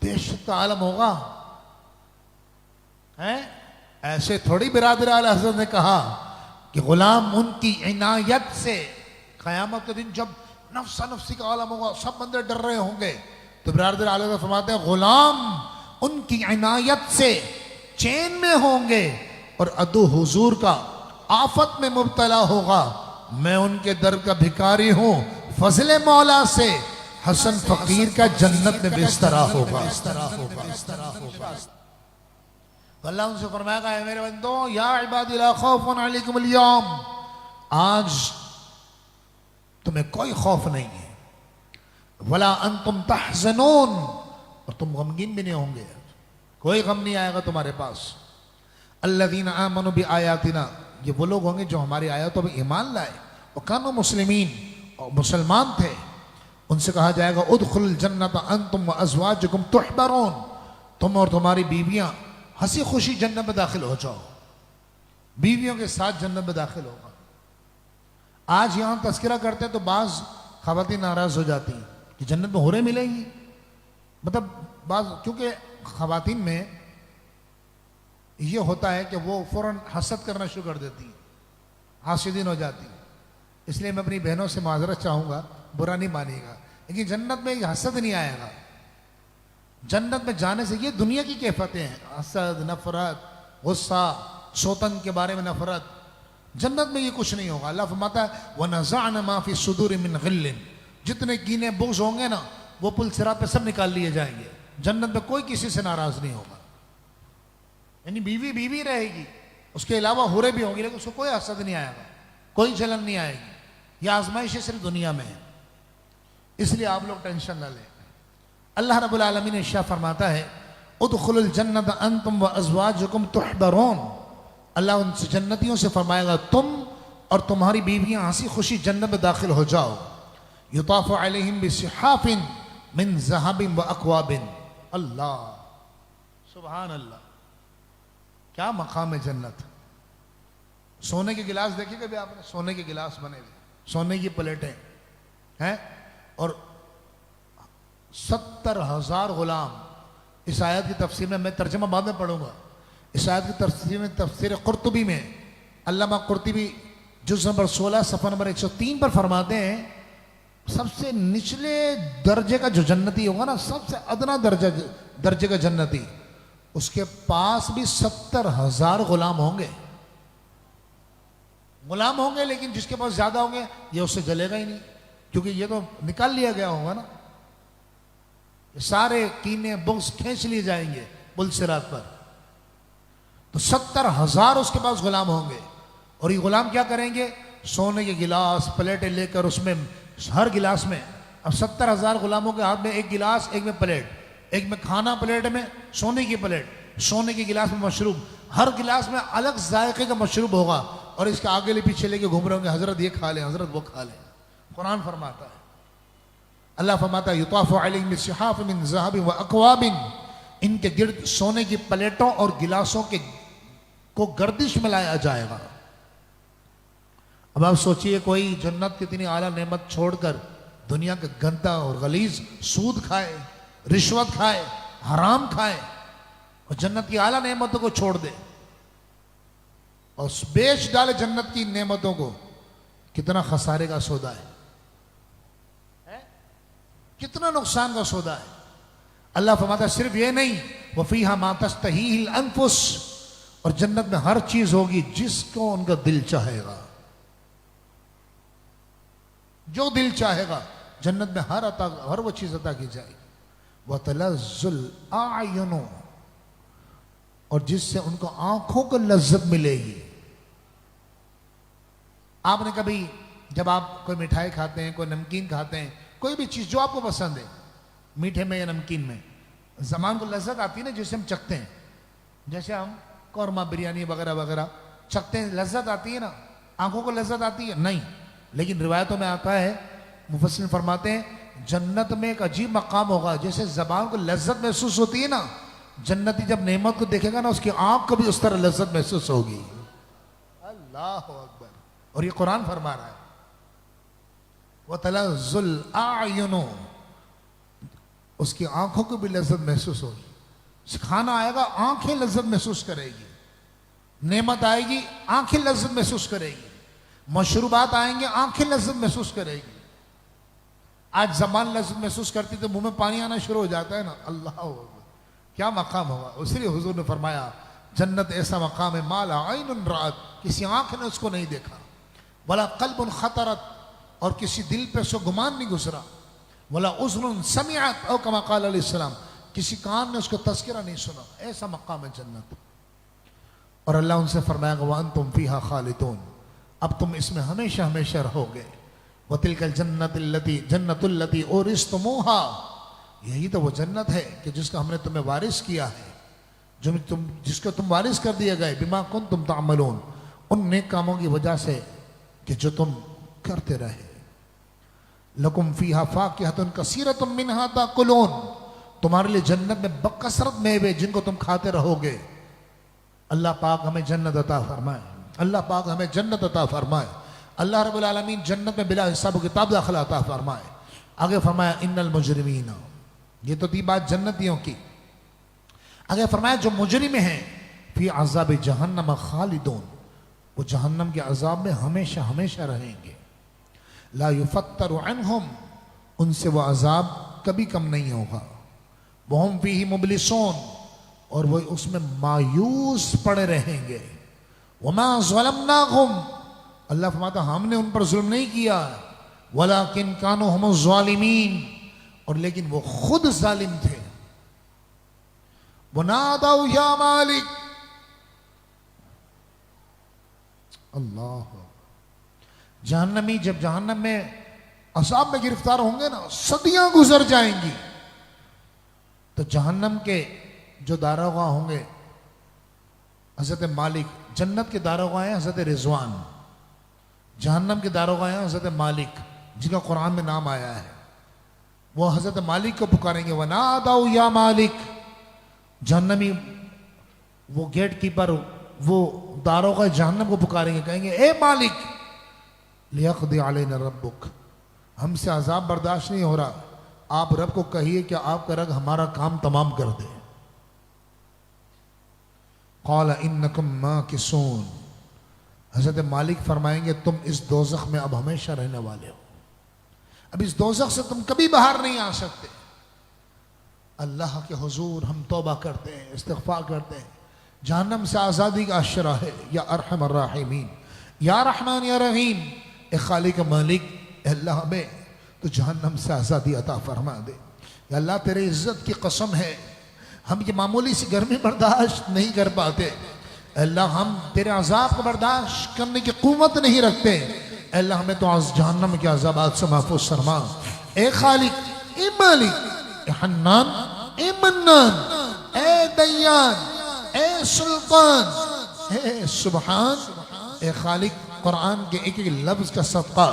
A: दहशत का आलम होगा, है ऐसे थोड़ी बिरादर आला हज़रत ने कहा कि गुलाम उनकी इनायत से, क़यामत के दिन जब नफ्सा नफ्सी का आलम होगा, सब बंदे डर रहे होंगे, तो बिरादर आला फरमाते हैं गुलाम उनकी इनायत से चैन में होंगे और अदू हुजूर का आफत में मुब्तला होगा। मैं उनके दर का भिखारी हूं, फजले मौला से हसन फकीर का जन्नत में बिस्तरा होगा। अल्लाह उनसे फरमाएगा है मेरे बंदो या इबादी ला खौफुन अलैकुमुल यौम, आज तुम्हें कोई खौफ नहीं है। वला अंतुम तहज़नून, और तुम गमगीन भी नहीं होंगे, कोई गम नहीं आएगा तुम्हारे पास। अल्लज़ीना आमनू बि आयातिना, ये वो लोग होंगे जो हमारी आयतों पर ईमान लाए, और कानू मुस्लिमीन, और मुसलमान थे। उनसे कहा जाएगा उदखुल जन्नत अंतुम व अज़वाजुकुम तुहबरून, तुम और तुम्हारी बीवियां हंसी खुशी जन्नत में दाखिल हो जाओ, बीवियों के साथ जन्नत में दाखिल होगा। आज यहां तस्करा करते हैं तो बाज खवातीन नाराज हो जाती कि जन्नत में हुरें मिलेंगी, मतलब बाज, क्योंकि खवातीन में यह होता है कि वो फौरन हसद करना शुरू कर देती, हासिदीन हो जाती। इसलिए मैं अपनी बहनों से माजरत चाहूंगा, बुरा नहीं मानिएगा, लेकिन जन्नत में हसद नहीं आएगा। जन्नत में जाने से ये दुनिया की कैफियतें हैं, हसद, नफरत, गुस्सा, शोतन के बारे में नफरत, जन्नत में ये कुछ नहीं होगा। अल्लाह फरमाता है वनज़अना मा फी सुदूरि मिन गिल्लिन, जितने कीने बुग़्ज़ होंगे ना वो पुल सिरात पे सब निकाल लिए जाएंगे। जन्नत में कोई किसी से नाराज नहीं होगा, यानी बीवी बीवी रहेगी, उसके अलावा हुरे भी होंगी, लेकिन उसको कोई हसद नहीं आएगा, कोई जलन नहीं आएगी। यह आजमाइश सिर्फ दुनिया में है, इसलिए आप लोग टेंशन न लें। अल्लाह रब्बुल आलमीन ने इरशाद फरमाता है उदखुलुल जन्नत अंतुम व अज़वाजुकुम तुहबरून, अल्लाह उनसे जन्नतियों से फरमाएगा तुम और तुम्हारी बीवियां हंसी खुशी जन्नत में दाखिल हो जाओ। युताफ़ु अलैहिम बिसिहाफिन मिन ज़हबिन व अक्वाबिन। अल्लाह सुभान अल्लाह, क्या मकाम है जन्नत। सोने के गिलास देखे कभी आपने? सोने के गिलास बने हुए, सोने की प्लेटें हैं, और 70,000 गुलाम। इस आयत की तफसीर में, मैं तर्जुमा बाद में पढ़ूंगा, इस आयत की तफसीर में तफसीर कुर्तुबी में अल्लामा कुर्तुबी जुज़ नंबर 16 सफ़ा नंबर 103 पर फरमाते हैं सबसे निचले दर्जे का जो जन्नती होगा ना, सबसे अदना दर्जे का जन्नती, उसके पास भी 70,000 गुलाम होंगे। गुलाम होंगे, लेकिन जिसके पास ज्यादा होंगे ये उससे जलेगा ही नहीं, क्योंकि ये तो निकाल लिया गया होगा ना। सारे कीने बुग़्ज़ खींच लिए जाएंगे पुल सिरात पर, तो 70,000 उसके पास गुलाम होंगे। और ये गुलाम क्या करेंगे? सोने के गिलास प्लेटें लेकर, उसमें हर गिलास में, अब 70,000 गुलामों के हाथ में एक गिलास, एक में प्लेट, एक में खाना प्लेट में, सोने की प्लेट, सोने के गिलास में मशरूब, हर गिलास में अलग जायके का मशरूब होगा और इसके आगे ले पीछे लेके घूम रहे होंगे, हजरत ये खा लें, हजरत वो खा लें। कुरान फरमाता है, अल्लाह फरमाता है युताफु अलैहिम बिसिहाफ मिन ज़हब व अकवाबिन, इनके गिर्द सोने की प्लेटों और गिलासों के को गर्दिश में लाया जाएगा। अब आप सोचिए कोई जन्नत की इतनी आला नेमत छोड़कर दुनिया का गंदा और गलीज सूद खाए, रिश्वत खाए, हराम खाए और जन्नत की आला नेमतों को छोड़ दे और बेच डाले जन्नत की नेमतों को, कितना खसारे का सौदा है, कितना नुकसान का सौदा है। अल्लाह फरमाता सिर्फ ये नहीं, वफीहा मा तस्तहील अनफुस, और जन्नत में हर चीज होगी जिसको उनका दिल चाहेगा, जो दिल चाहेगा जन्नत में हर वो चीज अता की जाएगी। वह तलज़्ज़ुल आयुनु, और जिससे उनको आंखों को लज्जत मिलेगी। आपने कभी जब आप कोई मिठाई खाते हैं, कोई नमकीन खाते हैं, कोई भी चीज जो आपको पसंद है, मीठे में या नमकीन में, जबान को लज्जत आती है ना, जिसे हम चखते हैं, जैसे हम कौरमा बिरयानी वगैरह वगैरह चखते हैं, लज्जत आती है ना, आंखों को लज्जत आती है नहीं। लेकिन रिवायतों में आता है, मुफस्सिर फरमाते हैं जन्नत में एक अजीब मकाम होगा, जैसे जबान को लज्जत महसूस होती है ना, जन्नती जब नेमत को देखेगा ना, उसकी आंख को भी उस तरह लज्जत महसूस होगी। अल्लाह अकबर। और ये कुरान फरमा रहा है, वह तलज़्ज़ुल आयुनु, उसकी आंखों को भी लज्जत महसूस होगी। खाना आएगा, आंखें लज्जत महसूस करेगी, नेमत आएगी, आंखें लज्जत महसूस करेगी, मशरूबात आएंगे, आंखें लज्जत महसूस करेगी। आज जबान लज्जत महसूस करती तो मुंह में पानी आना शुरू हो जाता है ना। अल्लाह क्या मकाम होगा। इसलिए हुजूर ने फरमाया जन्नत ऐसा मकाम है, माला आइनुन रात, किसी आंख ने उसको नहीं देखा, वला कल्बुन खतरत, और किसी दिल पे उसको गुमान नहीं गुजरा, वला उज़्नुन समिअत औ कमा क़ाल अलैहिस्सलाम, किसी कान ने उसको तज़किरा नहीं सुना। ऐसा मकाम है जन्नत। और अल्लाह उनसे फरमाएगा व अंतुम फीहा खालिदून, अब तुम इसमें हमेशा हमेशा रहोगे। व तिलकल जन्नतुल लती उरिस्तुमूहा, यही तो वो जन्नत है कि जिसका हमने तुम्हें वारिस किया है, जिसको तुम वारिस कर दिए गए, बिमा कुंतुम तामलून, उन नेक कामों की वजह से कि जो तुम करते रहे। लकुम फीहा फाकिहतुन कसीरतुम मिनहा ताकुलून, तुम्हारे लिए जन्नत में बकसरत मेवे जिनको तुम खाते रहोगे। अल्लाह पाक हमें जन्नत अता फरमाए, अल्लाह पाक हमें जन्नत अता फरमाए। अल्लाह रब्बुल आलमीन जन्नत में बिला हिसाब किताब दाखिला अता फरमाए। आगे फरमाया इन्नल मुजरिमीन, ये तो थी बात जन्नतियों की। आगे फरमाया जो मुजरिम हैं फी अज़ाब जहन्नम खालिदून, वो जहन्नम के अजाब में हमेशा हमेशा रहेंगे। ला युफत्तरु अन्हुम, उनसे वो अजाब कभी कम नहीं होगा। वहुम फीही मुबलिसून, और वो उसमें मायूस पड़े रहेंगे। वमा ज़लमनाहुम, अल्लाह फरमाता हमने उन पर जुल्म नहीं किया, वलाकिन कानू हुमुज़ ज़ालिमीन, और लेकिन वो खुद जालिम थे। वनादाउ या मालिक, अल्लाह, जहन्नमी जब जहन्नम में अज़ाब में गिरफ्तार होंगे ना, सदियां गुजर जाएंगी, तो जहन्नम के जो दारोगा होंगे हजरत मालिक, जन्नत के दारोगा हैं हजरत रिजवान, जहन्नम के दारोगा हैं हजरत मालिक, जिनका कुरान में नाम आया है। वो हजरत मालिक को पुकारेंगे, वनादाउ या मालिक, जहन्नमी वो गेट कीपर, वो दारोगा जहन्नम को पुकारेंगे, कहेंगे ए मालिक, लियक़दी अलैना रब्बुक, हमसे अजाब बर्दाश्त नहीं हो रहा, आप रब को कहिए कि आपका रब हमारा काम तमाम कर दे। क़ाल इन्नकुम माकिसून, हजरत मालिक फरमाएंगे तुम इस दोज़ख में अब हमेशा रहने वाले हो, अब इस दोज़ख से तुम कभी बाहर नहीं आ सकते। अल्लाह के हुजूर हम तौबा करते हैं, इस्तिग़फ़ार करते हैं, जहन्नम से आज़ादी का अशरा है। या अरहमर राहिमीन, या रहमान या रहीम, ए खालिक मालिक, अल्लाह हमें तो जहन्नम से आज़ादी अता फरमा दे। या अल्लाह तेरे इज़्ज़त की कसम है, हम ये मामूली सी गर्मी बर्दाश्त नहीं कर पाते, अल्लाह हम तेरे अज़ाब को बर्दाश्त करने की क़ुव्वत नहीं रखते, अल्लाह हमें तो जहन्नम के अज़ाबात से महफूज़ फरमा। ए खालिक, ए मालिक, ए हन्नान, ए मन्नान, ए दय्यान, ए सुल्तान, ए सुबहान, ए खालिक, कुरान के एक एक लफ्ज का सदका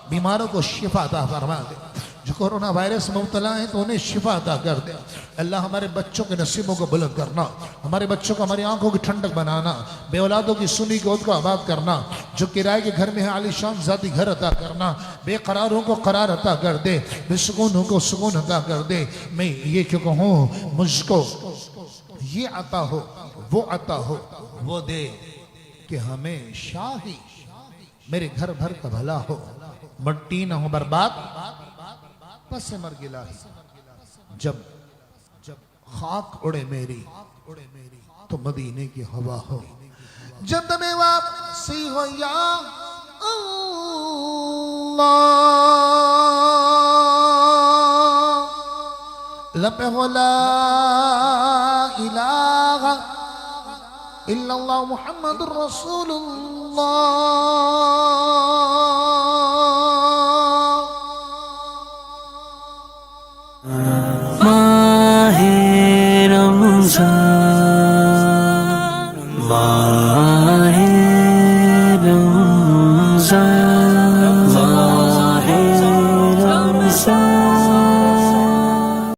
A: बीमारों को शिफा अता फरमा दे। जो कोरोना वायरस में मुब्तला है तो उन्हें शिफा अता कर दे। अल्लाह हमारे बच्चों के नसीबों को बुलंद करना, हमारे बच्चों को हमारी आंखों की ठंडक बनाना, बेऔलादों की सुनी गोद को आबाद करना, जो किराए के घर में है आलीशान ज़ाती घर अता करना, बेकरारों को करार अता कर दे, बेसुकूनों को सुकून अता कर दे। मैं ये क्यों कहूँ, मुझको ये अता हो, वो अता हो, वो दे कि हमेशा ही मेरे घर भर का भला हो, मट्टी ना हो बर्बाद, बस से मर गिला ही। जब जब खाक उड़े मेरी तो मदीने की हवा हो, जब में वापसी हो या अल्लाह, लपे हो ला इलाहा इल्लल्लाह मुहम्मदुर रसूलुल्लाह।
B: माहे रमज़ान, माहे रमज़ान, माहे रमज़ान।